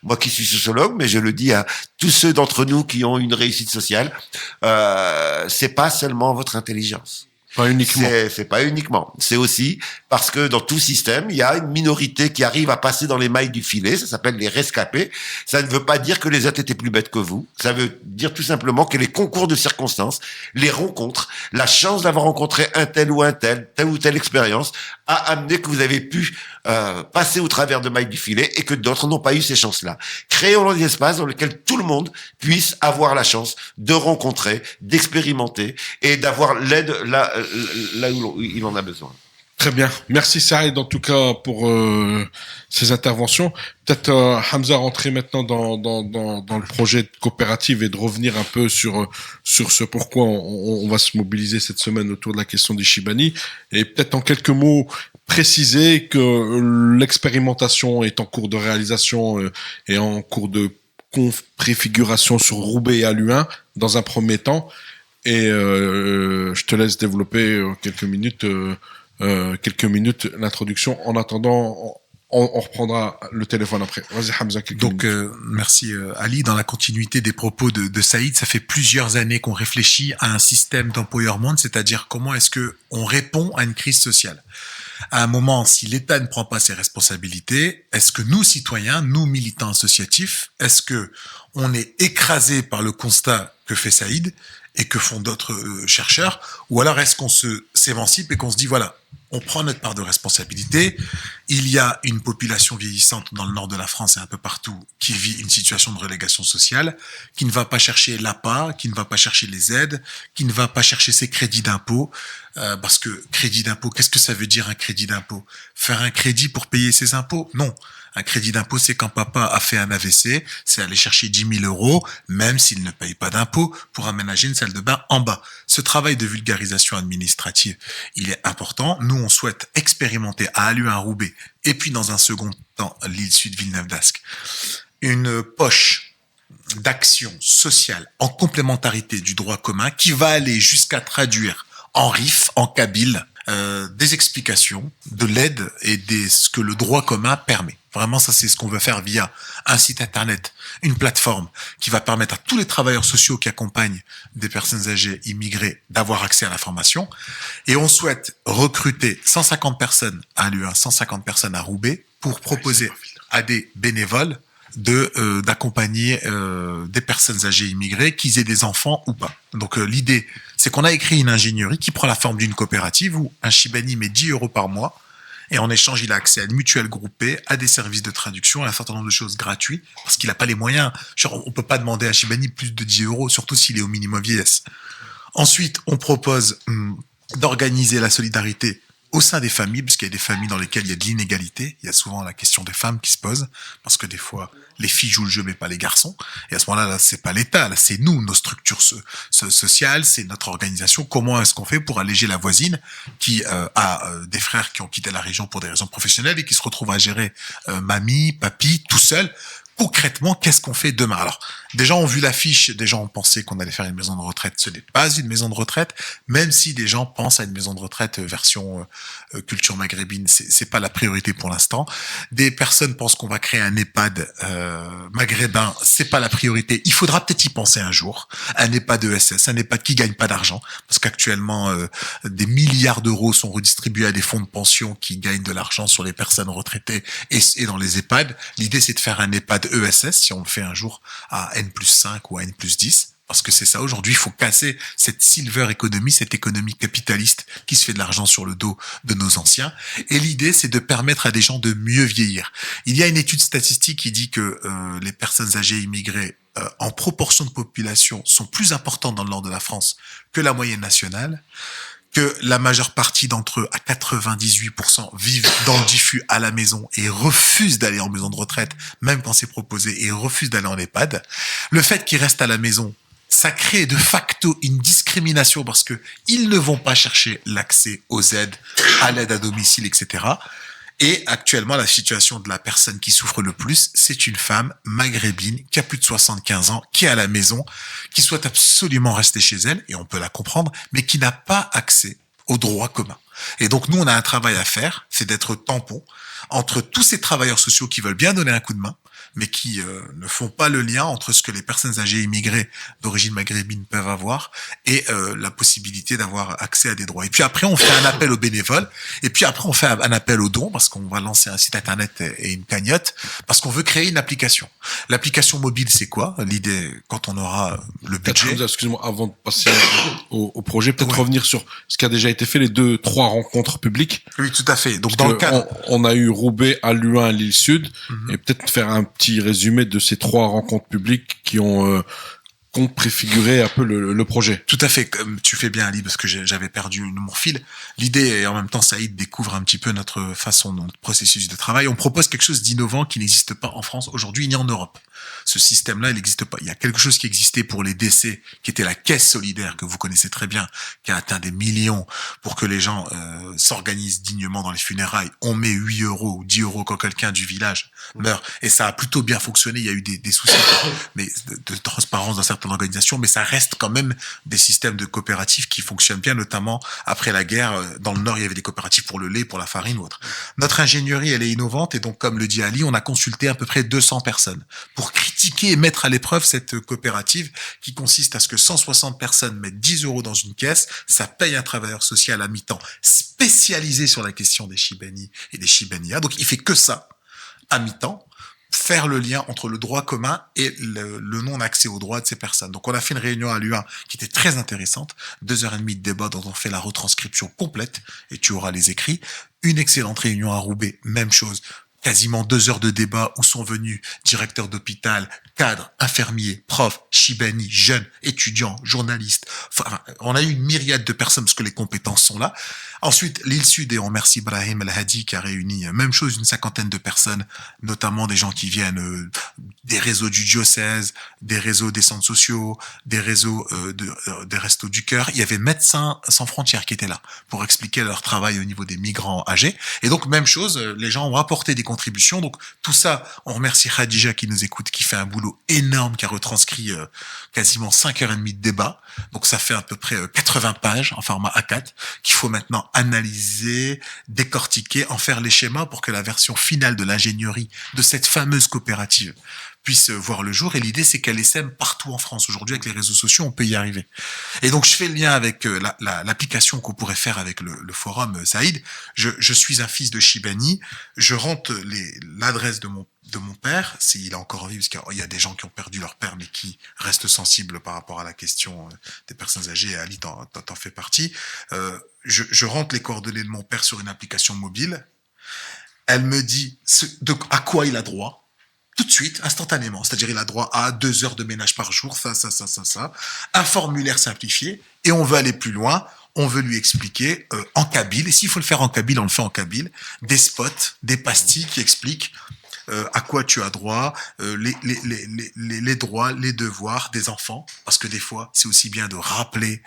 moi qui suis sociologue, mais je le dis à tous ceux d'entre nous qui ont une réussite sociale, c'est pas seulement votre intelligence. Pas uniquement. C'est pas uniquement. C'est aussi parce que dans tout système, il y a une minorité qui arrive à passer dans les mailles du filet. Ça s'appelle les rescapés. Ça ne veut pas dire que les autres étaient plus bêtes que vous. Ça veut dire tout simplement que les concours de circonstances, les rencontres, la chance d'avoir rencontré un tel ou un tel, telle ou telle expérience, a amené que vous avez pu passer au travers de mailles du filet et que d'autres n'ont pas eu ces chances-là. Créons des espaces dans lesquels tout le monde puisse avoir la chance de rencontrer, d'expérimenter et d'avoir l'aide là où il en a besoin. Très bien. Merci Saïd en tout cas pour ces interventions. Peut-être Hamza rentrer maintenant dans le projet de coopérative et de revenir un peu sur ce pourquoi on va se mobiliser cette semaine autour de la question des Chibani et peut-être en quelques mots préciser que l'expérimentation est en cours de réalisation et en cours de préfiguration sur Roubaix et Aluin dans un premier temps et je te laisse développer quelques minutes l'introduction. En attendant, on reprendra le téléphone après. Vas-y Hamza, donc merci Ali. Dans la continuité des propos de Saïd, ça fait plusieurs années qu'on réfléchit à un système d'empowerment, c'est-à-dire comment est-ce que on répond à une crise sociale. À un moment, si l'État ne prend pas ses responsabilités, est-ce que nous, citoyens, nous, militants associatifs, est-ce que on est écrasé par le constat que fait Saïd et que font d'autres chercheurs, ou alors est-ce qu'on s'émancipe et qu'on se dit, voilà, on prend notre part de responsabilité, il y a une population vieillissante dans le nord de la France et un peu partout qui vit une situation de relégation sociale, qui ne va pas chercher l'APA, qui ne va pas chercher les aides, qui ne va pas chercher ses crédits d'impôt, parce que crédit d'impôt, qu'est-ce que ça veut dire un crédit d'impôt? Faire un crédit pour payer ses impôts? Non. Un crédit d'impôt, c'est quand papa a fait un AVC, c'est aller chercher 10 000 euros, même s'il ne paye pas d'impôt, pour aménager une salle de bain en bas. Ce travail de vulgarisation administrative, il est important. Nous, on souhaite expérimenter à Aluin-Roubaix, et puis dans un second temps, l'île Sud, Villeneuve-d'Ascq, une poche d'action sociale en complémentarité du droit commun qui va aller jusqu'à traduire en RIF, en kabyle, des explications, de l'aide et ce que le droit commun permet. Vraiment, ça, c'est ce qu'on veut faire via un site internet, une plateforme qui va permettre à tous les travailleurs sociaux qui accompagnent des personnes âgées immigrées d'avoir accès à l'information. Et on souhaite recruter 150 personnes à Lyon, 150 personnes à Roubaix pour proposer à des bénévoles d'accompagner des personnes âgées immigrées, qu'ils aient des enfants ou pas. Donc l'idée, c'est qu'on a écrit une ingénierie qui prend la forme d'une coopérative où un Chibani met 10 euros par mois et en échange, il a accès à une mutuelle groupée, à des services de traduction, à un certain nombre de choses gratuites, parce qu'il n'a pas les moyens. Genre, on peut pas demander à un Chibani plus de 10 euros, surtout s'il est au minimum vieillesse. Ensuite, on propose d'organiser la solidarité au sein des familles, parce qu'il y a des familles dans lesquelles il y a de l'inégalité. Il y a souvent la question des femmes qui se pose, parce que des fois, les filles jouent le jeu, mais pas les garçons. Et à ce moment-là, là, c'est pas l'État, là, c'est nous, nos structures sociales, c'est notre organisation. Comment est-ce qu'on fait pour alléger la voisine qui a des frères qui ont quitté la région pour des raisons professionnelles et qui se retrouvent à gérer mamie, papy, tout seul? Concrètement, qu'est-ce qu'on fait demain? Alors, des gens ont vu l'affiche, des gens ont pensé qu'on allait faire une maison de retraite. Ce n'est pas une maison de retraite, même si des gens pensent à une maison de retraite version culture maghrébine, c'est pas la priorité pour l'instant. Des personnes pensent qu'on va créer un EHPAD maghrébin, c'est pas la priorité. Il faudra peut-être y penser un jour. Un EHPAD ESS, un EHPAD qui gagne pas d'argent, parce qu'actuellement des milliards d'euros sont redistribués à des fonds de pension qui gagnent de l'argent sur les personnes retraitées et dans les EHPAD. L'idée, c'est de faire un EHPAD ESS, si on le fait un jour à N+5 ou à N+10, parce que c'est ça aujourd'hui, il faut casser cette silver economy, cette économie capitaliste qui se fait de l'argent sur le dos de nos anciens. Et l'idée, c'est de permettre à des gens de mieux vieillir. Il y a une étude statistique qui dit que les personnes âgées immigrées en proportion de population sont plus importantes dans le nord de la France que la moyenne nationale, que la majeure partie d'entre eux, à 98%, vivent dans le diffus à la maison et refusent d'aller en maison de retraite, même quand c'est proposé, et refusent d'aller en EHPAD. Le fait qu'ils restent à la maison ça crée de facto une discrimination parce que ils ne vont pas chercher l'accès aux aides, à l'aide à domicile, etc. Et actuellement, la situation de la personne qui souffre le plus, c'est une femme maghrébine qui a plus de 75 ans, qui est à la maison, qui souhaite absolument rester chez elle, et on peut la comprendre, mais qui n'a pas accès aux droits communs. Et donc, nous, on a un travail à faire, c'est d'être tampon entre tous ces travailleurs sociaux qui veulent bien donner un coup de main, mais qui ne font pas le lien entre ce que les personnes âgées immigrées d'origine maghrébine peuvent avoir et la possibilité d'avoir accès à des droits. Et puis après, on fait un appel aux bénévoles, et puis après, on fait un appel aux dons, parce qu'on va lancer un site internet et une cagnotte, parce qu'on veut créer une application. L'application mobile, c'est quoi? L'idée, quand on aura le budget... Excuse-moi, avant de passer au projet, peut-être revenir sur ce qui a déjà été fait, les 2-3 rencontres publiques. Oui, tout à fait. Donc, dans le cadre... On a eu Roubaix, Alluin, Lille Sud, et peut-être faire un petit résumé de ces 3 rencontres publiques qui ont préfiguré un peu le projet. Tout à fait, comme tu fais bien Ali, parce que j'avais perdu mon fil. L'idée, et en même temps Saïd découvre un petit peu notre façon, notre processus de travail. On propose quelque chose d'innovant qui n'existe pas en France aujourd'hui ni en Europe. Ce système-là, il n'existe pas. Il y a quelque chose qui existait pour les décès, qui était la caisse solidaire, que vous connaissez très bien, qui a atteint des millions pour que les gens s'organisent dignement dans les funérailles. On met 8 euros ou 10 euros quand quelqu'un du village meurt. Et ça a plutôt bien fonctionné. Il y a eu des soucis mais de transparence dans certaines organisations, mais ça reste quand même des systèmes de coopératives qui fonctionnent bien, notamment après la guerre. Dans le Nord, il y avait des coopératives pour le lait, pour la farine ou autre. Notre ingénierie, elle est innovante, et donc, comme le dit Ali, on a consulté à peu près 200 personnes pour critiquer et mettre à l'épreuve cette coopérative qui consiste à ce que 160 personnes mettent 10 euros dans une caisse, ça paye un travailleur social à mi-temps spécialisé sur la question des Chibani et des Chibanias. Donc, il fait que ça, à mi-temps, faire le lien entre le droit commun et le non-accès aux droits de ces personnes. Donc, on a fait une réunion à l'UA qui était très intéressante, 2h30 de débat dont on fait la retranscription complète, et tu auras les écrits. Une excellente réunion à Roubaix, même chose. Quasiment 2 heures de débat où sont venus directeurs d'hôpital, cadres, infirmiers, profs, chibani, jeunes, étudiants, journalistes. Enfin, on a eu une myriade de personnes parce que les compétences sont là. Ensuite, l'île Sud, et on remercie Brahim El Hadi qui a réuni, même chose, une 50aine de personnes, notamment des gens qui viennent des réseaux du diocèse, des réseaux des centres sociaux, des réseaux des restos du cœur. Il y avait Médecins sans frontières qui étaient là pour expliquer leur travail au niveau des migrants âgés. Et donc, même chose, les gens ont apporté des contributions. Donc, tout ça, on remercie Khadija qui nous écoute, qui fait un boulot énorme, qui a retranscrit quasiment 5h30 de débat. Donc, ça fait à peu près 80 pages en format A4 qu'il faut maintenant analyser, décortiquer, en faire les schémas pour que la version finale de l'ingénierie de cette fameuse coopérative puisse voir le jour. Et l'idée, c'est qu'elle essaime partout en France. Aujourd'hui, avec les réseaux sociaux, on peut y arriver. Et donc, je fais le lien avec l'application qu'on pourrait faire avec le forum Saïd. Je suis un fils de Chibani. Je rentre l'adresse de mon père, s'il est encore en vie, parce qu'il y a des gens qui ont perdu leur père, mais qui restent sensibles par rapport à la question des personnes âgées. Et Ali, t'en fait partie. Je rentre les coordonnées de mon père sur une application mobile. Elle me dit à quoi il a droit. Tout de suite, instantanément. C'est-à-dire, il a droit à 2 heures de ménage par jour, ça. Un formulaire simplifié. Et on veut aller plus loin. On veut lui expliquer en kabyle. Et s'il faut le faire en kabyle, on le fait en kabyle. Des spots, des pastilles qui expliquent à quoi tu as droit, les droits, les devoirs des enfants. Parce que des fois, c'est aussi bien de rappeler.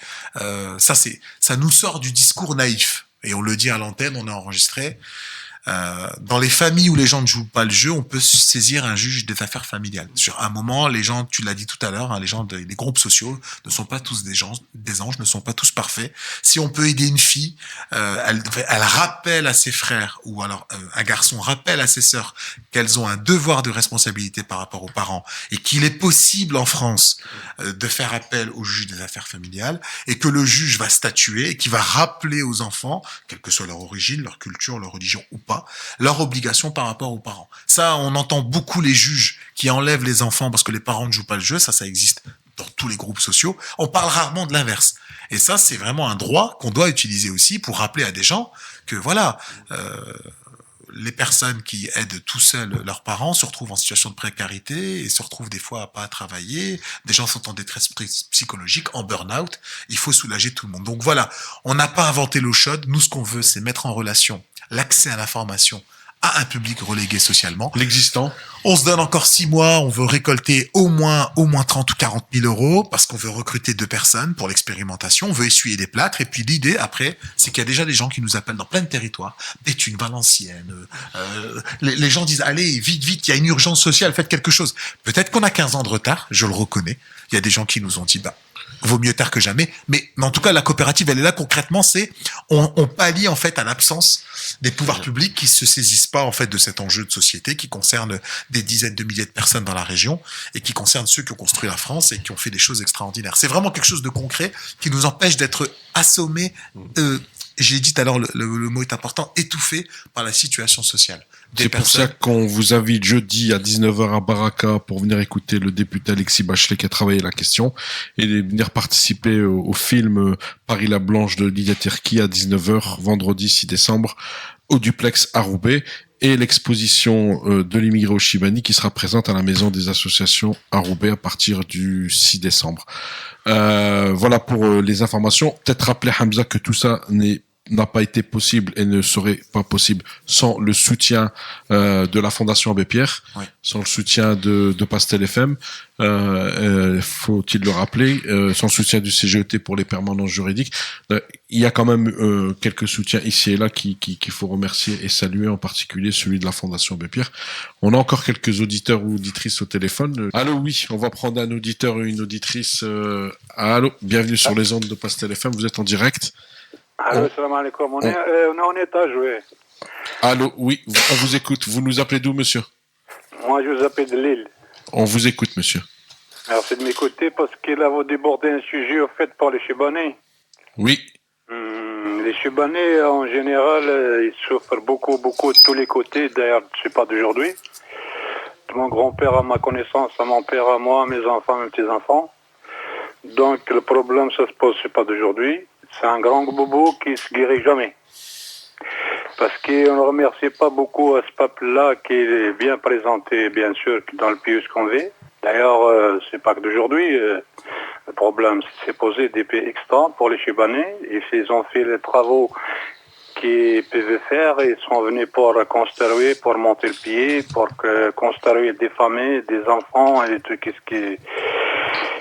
Ça nous sort du discours naïf. Et on le dit à l'antenne, on a enregistré. Dans les familles où les gens ne jouent pas le jeu, on peut saisir un juge des affaires familiales. Sur un moment, les gens, tu l'as dit tout à l'heure, hein, les gens des groupes sociaux ne sont pas tous des anges, ne sont pas tous parfaits. Si on peut aider une fille, elle rappelle à ses frères, ou alors un garçon rappelle à ses sœurs qu'elles ont un devoir de responsabilité par rapport aux parents, et qu'il est possible en France de faire appel au juge des affaires familiales, et que le juge va statuer, et qui va rappeler aux enfants, quelle que soit leur origine, leur culture, leur religion ou pas, leur obligation par rapport aux parents. Ça, on entend beaucoup les juges qui enlèvent les enfants parce que les parents ne jouent pas le jeu. Ça existe dans tous les groupes sociaux. On parle rarement de l'inverse. Et ça, c'est vraiment un droit qu'on doit utiliser aussi pour rappeler à des gens que voilà, les personnes qui aident tout seuls leurs parents se retrouvent en situation de précarité et se retrouvent des fois à pas travailler. Des gens sont en détresse psychologique, en burn-out. Il faut soulager tout le monde. Donc voilà, on n'a pas inventé l'eau chaude. Nous, ce qu'on veut, c'est mettre en relation l'accès à l'information à un public relégué socialement. L'existant. On se donne encore 6 mois, on veut récolter au moins 30 ou 40 000 euros parce qu'on veut recruter 2 personnes pour l'expérimentation, on veut essuyer des plâtres et puis l'idée après, c'est qu'il y a déjà des gens qui nous appellent dans plein de territoires, Béthune, Valenciennes, les gens disent allez, vite, il y a une urgence sociale, faites quelque chose. Peut-être qu'on a 15 ans de retard, je le reconnais, il y a des gens qui nous ont dit vaut mieux tard que jamais, mais en tout cas la coopérative elle est là concrètement, c'est on pallie en fait à l'absence des pouvoirs publics qui se saisissent pas en fait de cet enjeu de société qui concerne des dizaines de milliers de personnes dans la région et qui concerne ceux qui ont construit la France et qui ont fait des choses extraordinaires. C'est vraiment quelque chose de concret qui nous empêche d'être assommés, j'ai dit tout à l'heure le mot est important, étouffés par la situation sociale. C'est pour ça qu'on vous invite jeudi à 19h à Baraka pour venir écouter le député Alexis Bachelet qui a travaillé la question et venir participer au film Paris la Blanche de Lydia Terki à 19h vendredi 6 décembre au duplex à Roubaix et l'exposition de l'immigré au Chibani qui sera présente à la maison des associations à Roubaix à partir du 6 décembre. Voilà pour les informations. Peut-être rappeler Hamza que tout ça n'a pas été possible et ne serait pas possible sans le soutien de la Fondation Abbé Pierre, oui. Sans le soutien de Pastel FM, faut-il le rappeler, sans le soutien du CGET pour les permanences juridiques. Il y a quand même quelques soutiens ici et là qu'il faut remercier et saluer, en particulier celui de la Fondation Abbé Pierre. On a encore quelques auditeurs ou auditrices au téléphone. Allô, oui, on va prendre un auditeur ou une auditrice. Allô, bienvenue sur les ondes de Pastel FM, vous êtes en direct. Allô, salam alaikum. On est en étage, oui. Allô, oui, on vous écoute. Vous nous appelez d'où, monsieur? Moi, je vous appelle de Lille. On vous écoute, monsieur. Merci de m'écouter parce que là, vous débordez un sujet au fait par les Chibanais. Oui. Les Chibanais, en général, ils souffrent beaucoup de tous les côtés. D'ailleurs, c'est pas d'aujourd'hui. De mon grand-père à ma connaissance, à mon père à moi, à mes enfants, mes petits-enfants. Donc, le problème, ça se pose, c'est pas d'aujourd'hui. C'est un grand bobo qui se guérit jamais. Parce qu'on ne remercie pas beaucoup à ce peuple-là qui est bien présenté, bien sûr, dans le pays où on vit. D'ailleurs, c'est pas que d'aujourd'hui. Le problème s'est posé depuis extra pour les Chibanais. Ils ont fait les travaux qu'ils pouvaient faire. Ils sont venus pour construire, pour monter le pied, pour construire des familles, des enfants et tout ce qui...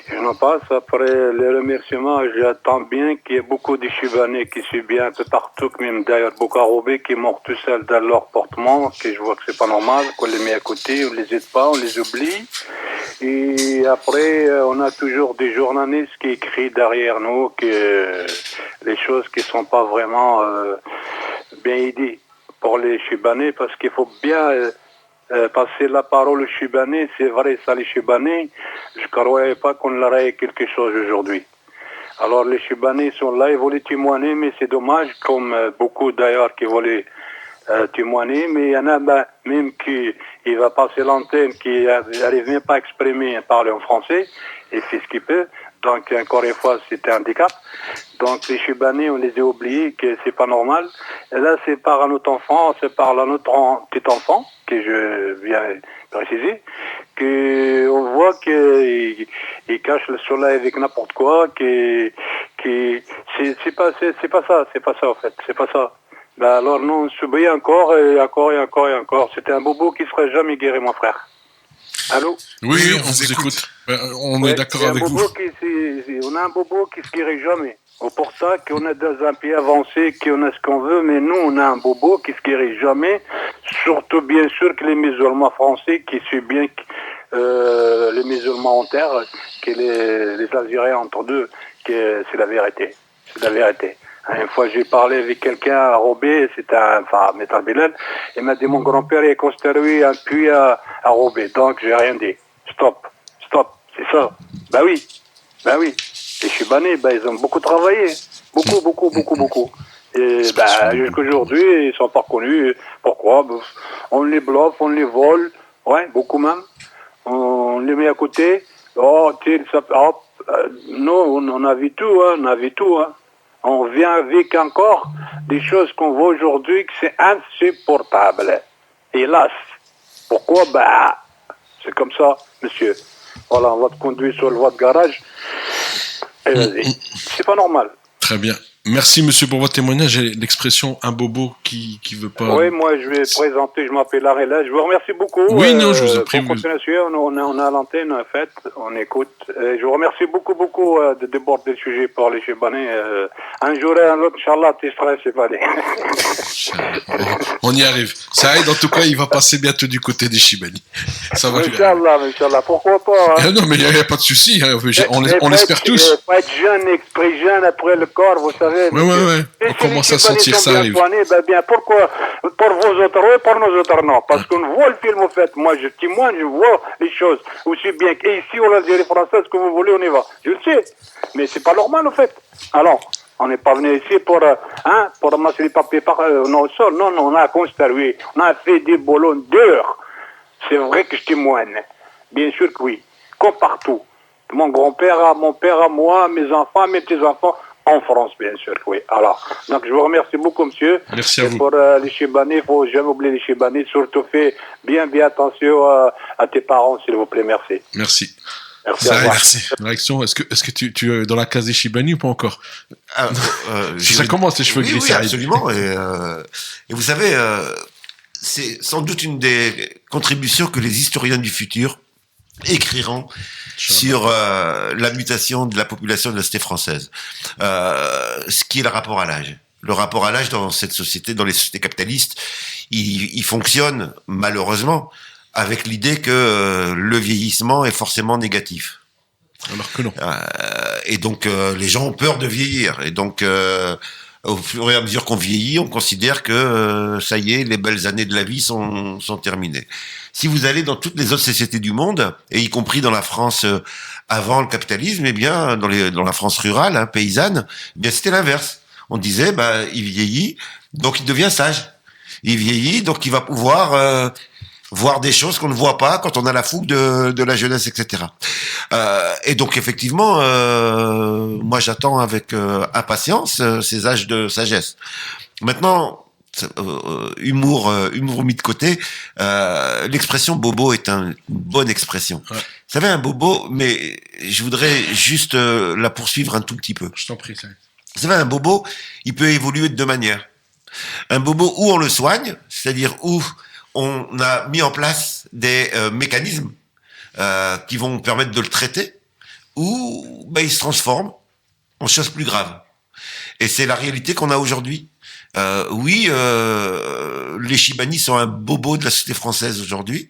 Je n'en passe. Après les remerciements, j'attends bien qu'il y ait beaucoup de Chibanais qui suivent bien un peu partout, même d'ailleurs beaucoup à Roubaix, qui meurent tout seuls dans leur portement, que je vois que c'est pas normal, qu'on les met à côté, on les aide pas, on les oublie. Et après, on a toujours des journalistes qui écrivent derrière nous que les choses qui sont pas vraiment bien aidées pour les Chibanais, parce qu'il faut bien... passer la parole aux Chibanais, c'est vrai, ça les Chibanais, je ne croyais pas qu'on leur ait quelque chose aujourd'hui. Alors les Chibanais sont là, ils voulaient témoigner, mais c'est dommage, comme beaucoup d'ailleurs qui voulaient témoigner, mais il y en a même qui il va passer l'antenne, qui n'arrive même pas à exprimer, à parler en français, et fait ce qu'il peut. Donc encore une fois, c'est un handicap. Donc les Chibanais, on les a oubliés, que c'est pas normal. Et là, c'est par un autre enfant, c'est par un autre petit enfant, que je viens préciser, qu'on voit qu'il cache le soleil avec n'importe quoi, c'est pas ça en fait, c'est pas ça. Ben alors nous, on subit encore et encore. C'était un bobo qui serait jamais guéri, mon frère. Allô? Oui, on vous écoute. On est d'accord avec vous. On a un bobo qui se guérit jamais. Pour ça qu'on est dans un pays avancé, qu'on a ce qu'on veut, mais nous, on a un bobo qui se guérit jamais. Surtout, bien sûr, que les musulmans français qui suivent bien les musulmans en terre, que les Algériens entre deux, que c'est la vérité. C'est la vérité. Une fois, j'ai parlé avec quelqu'un à Roubaix, c'était Métal Bilal, il m'a dit, mon grand-père a construit un puits à Roubaix, donc j'ai rien dit. Stop, c'est ça. Bah oui. Les Chibanais, ils ont beaucoup travaillé. Beaucoup. Et jusqu'aujourd'hui, ils sont pas connus. Pourquoi? On les bluffe, on les vole. Ouais, beaucoup même. On les met à côté. Nous, on a vu tout, hein. On vient avec encore des choses qu'on voit aujourd'hui que c'est insupportable. Hélas. Pourquoi? C'est comme ça, monsieur. Voilà, on va te conduire sur le voie de garage. Et vas-y. C'est pas normal. Très bien. Merci monsieur pour votre témoignage et l'expression un bobo qui veut pas. Oui, moi je vais présenter, je m'appelle Arella. Je vous remercie beaucoup. Oui, non, je vous en prie. Pour continuer, on est à l'antenne, en fait, on écoute. Je vous remercie beaucoup de déborder le sujet par les Chibani. Un jour et un autre, Inch'Allah, tu seras Chibani. On y arrive. Saïd, en tout cas, il va passer bientôt du côté des Chibani. Ça va. Inch'Allah, pourquoi pas. Hein. Non, mais il n'y a pas de souci. Hein. On l'espère tous. Pas être jeune, exprès jeune après le corps, vous savez. Ouais. On commence à sentir ça arrive. Bien, pourquoi pour vos autres, oui, pour nos autres, non. Parce qu'on voit le film, au fait. Moi, je témoigne, je vois les choses. Aussi bien qu'ici, en Algérie française, que vous voulez, on y va. Je le sais. Mais c'est pas normal, au fait. Alors, on n'est pas venu ici pour ramasser les papiers au sol. Non, on a constaté, on a fait des bolons d'heures. C'est vrai que je témoigne. Bien sûr que oui. Comme partout. Mon grand-père, mon père, à moi, mes enfants, mes petits-enfants, en France, bien sûr, oui. Alors, donc je vous remercie beaucoup, monsieur. Merci à vous. Pour les Chibani, il ne faut jamais oublier les Chibani. Surtout, fais bien attention à tes parents, s'il vous plaît. Merci. Merci. Merci. Réaction, est-ce que tu es dans la case des Chibani ou pas encore? Ça commence, les cheveux gris. Oui, absolument. Et vous savez, c'est sans doute une des contributions que les historiens du futur écriront sur la mutation de la population de la cité française. Ce qui est le rapport à l'âge. Le rapport à l'âge dans cette société, dans les sociétés capitalistes, il fonctionne malheureusement avec l'idée que le vieillissement est forcément négatif. Alors que non. Et donc les gens ont peur de vieillir. Et donc au fur et à mesure qu'on vieillit, on considère que ça y est, les belles années de la vie sont terminées. Si vous allez dans toutes les autres sociétés du monde, et y compris dans la France avant le capitalisme, eh bien dans la France rurale, hein, paysanne, eh bien c'était l'inverse. On disait, il vieillit, donc il devient sage. Il vieillit, donc il va pouvoir voir des choses qu'on ne voit pas quand on a la fougue de la jeunesse, etc. Et donc effectivement, moi j'attends avec impatience ces âges de sagesse. Maintenant, humour mis de côté, l'expression bobo est une bonne expression. Ouais. Vous savez, un bobo, mais je voudrais juste la poursuivre un tout petit peu. Je t'en prie, ça. Vous savez, un bobo, il peut évoluer de deux manières. Un bobo où on le soigne, c'est-à-dire où on a mis en place des mécanismes qui vont permettre de le traiter, ou il se transforme en chose plus grave. Et c'est la réalité qu'on a aujourd'hui. Oui, les Chibani sont un bobo de la société française aujourd'hui.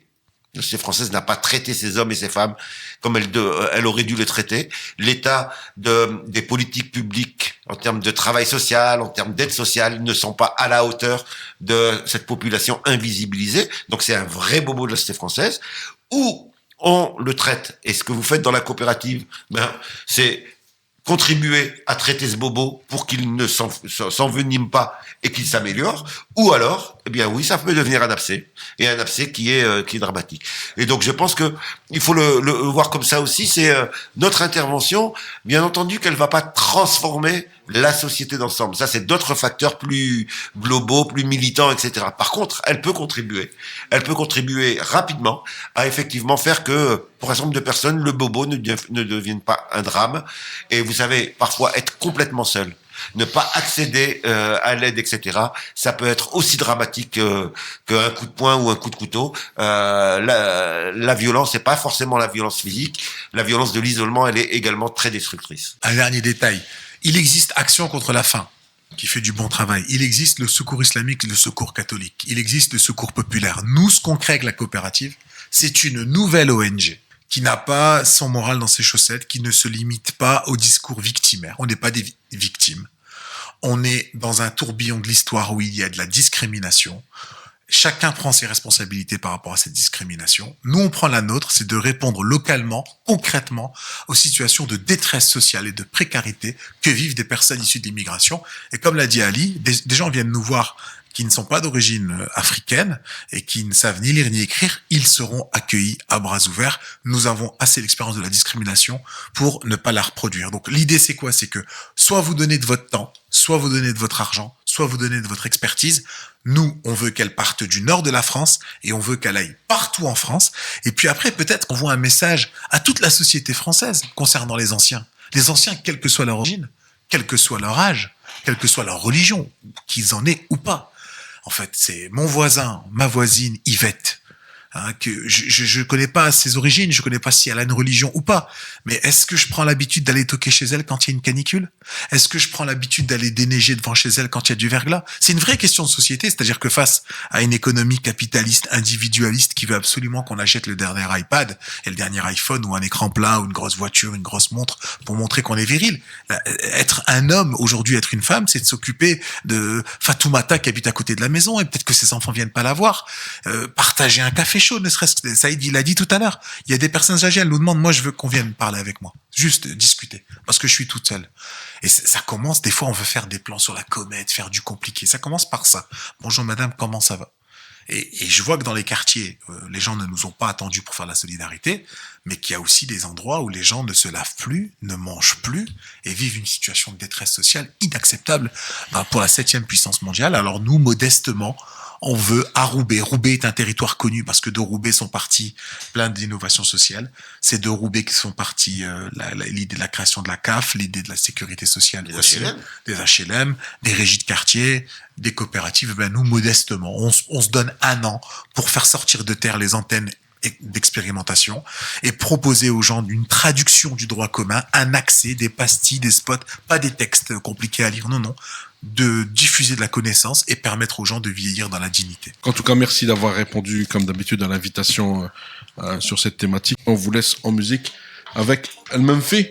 La société française n'a pas traité ces hommes et ces femmes comme elle aurait dû les traiter. L'état des politiques publiques en termes de travail social, en termes d'aide sociale, ne sont pas à la hauteur de cette population invisibilisée. Donc c'est un vrai bobo de la société française. Où on le traite. Et ce que vous faites dans la coopérative, c'est contribuer à traiter ce bobo pour qu'il ne s'envenime pas et qu'il s'améliore, ou alors, eh bien oui, ça peut devenir un abcès, et un abcès qui est dramatique. Et donc je pense que il faut le voir comme ça aussi, c'est notre intervention, bien entendu qu'elle va pas transformer la société d'ensemble. Ça, c'est d'autres facteurs plus globaux, plus militants, etc. Par contre, elle peut contribuer rapidement à effectivement faire que, pour un certain nombre de personnes, le bobo ne devienne pas un drame. Et vous savez, parfois, être complètement seul, ne pas accéder à l'aide, etc., ça peut être aussi dramatique qu'un coup de poing ou un coup de couteau. La violence, c'est pas forcément la violence physique. La violence de l'isolement, elle est également très destructrice. Un dernier détail. Il existe Action contre la faim, qui fait du bon travail. Il existe le secours islamique, le secours catholique. Il existe le secours populaire. Nous, ce qu'on crée avec la coopérative, c'est une nouvelle ONG qui n'a pas son moral dans ses chaussettes, qui ne se limite pas au discours victimaire. On n'est pas des victimes. On est dans un tourbillon de l'histoire où il y a de la discrimination. Chacun prend ses responsabilités par rapport à cette discrimination. Nous, on prend la nôtre, c'est de répondre localement, concrètement, aux situations de détresse sociale et de précarité que vivent des personnes issues de l'immigration. Et comme l'a dit Ali, des gens viennent nous voir qui ne sont pas d'origine africaine et qui ne savent ni lire ni écrire, ils seront accueillis à bras ouverts. Nous avons assez d'expérience de la discrimination pour ne pas la reproduire. Donc l'idée, c'est quoi? C'est que soit vous donnez de votre temps, soit vous donnez de votre argent, soit vous donnez de votre expertise. Nous, on veut qu'elle parte du nord de la France et on veut qu'elle aille partout en France. Et puis après, peut-être qu'on voit un message à toute la société française concernant les anciens. Les anciens, quelle que soit leur origine, quel que soit leur âge, quelle que soit leur religion, qu'ils en aient ou pas. En fait, c'est mon voisin, ma voisine, Yvette. Que je connais pas ses origines, je connais pas si elle a une religion ou pas. Mais est-ce que je prends l'habitude d'aller toquer chez elle quand il y a une canicule? Est-ce que je prends l'habitude d'aller déneiger devant chez elle quand il y a du verglas? C'est une vraie question de société, c'est-à-dire que face à une économie capitaliste, individualiste, qui veut absolument qu'on achète le dernier iPad et le dernier iPhone ou un écran plat ou une grosse voiture, une grosse montre pour montrer qu'on est viril. Être un homme aujourd'hui, être une femme, c'est de s'occuper de Fatoumata qui habite à côté de la maison et peut-être que ses enfants viennent pas la voir. Partager un café chaud, ne serait-ce que Saïd, il a dit tout à l'heure. Il y a des personnes âgées, elles nous demandent, moi, je veux qu'on vienne parler avec moi. Juste discuter. Parce que je suis toute seule. Et ça commence, des fois, on veut faire des plans sur la comète, faire du compliqué. Ça commence par ça. Bonjour madame, comment ça va? Et je vois que dans les quartiers, les gens ne nous ont pas attendus pour faire la solidarité, mais qu'il y a aussi des endroits où les gens ne se lavent plus, ne mangent plus, et vivent une situation de détresse sociale inacceptable pour la 7e puissance mondiale. Alors nous, modestement, on veut à Roubaix. Roubaix est un territoire connu parce que de Roubaix sont partis plein d'innovations sociales. C'est de Roubaix qui sont partis l'idée de la création de la CAF, l'idée de la sécurité sociale, des HLM, des régies de quartier, des coopératives. Ben nous, modestement, on se donne 1 an pour faire sortir de terre les antennes d'expérimentation et proposer aux gens une traduction du droit commun, un accès, des pastilles, des spots, pas des textes compliqués à lire, non, de diffuser de la connaissance et permettre aux gens de vieillir dans la dignité. En tout cas, merci d'avoir répondu, comme d'habitude, à l'invitation sur cette thématique. On vous laisse en musique avec El Menfi.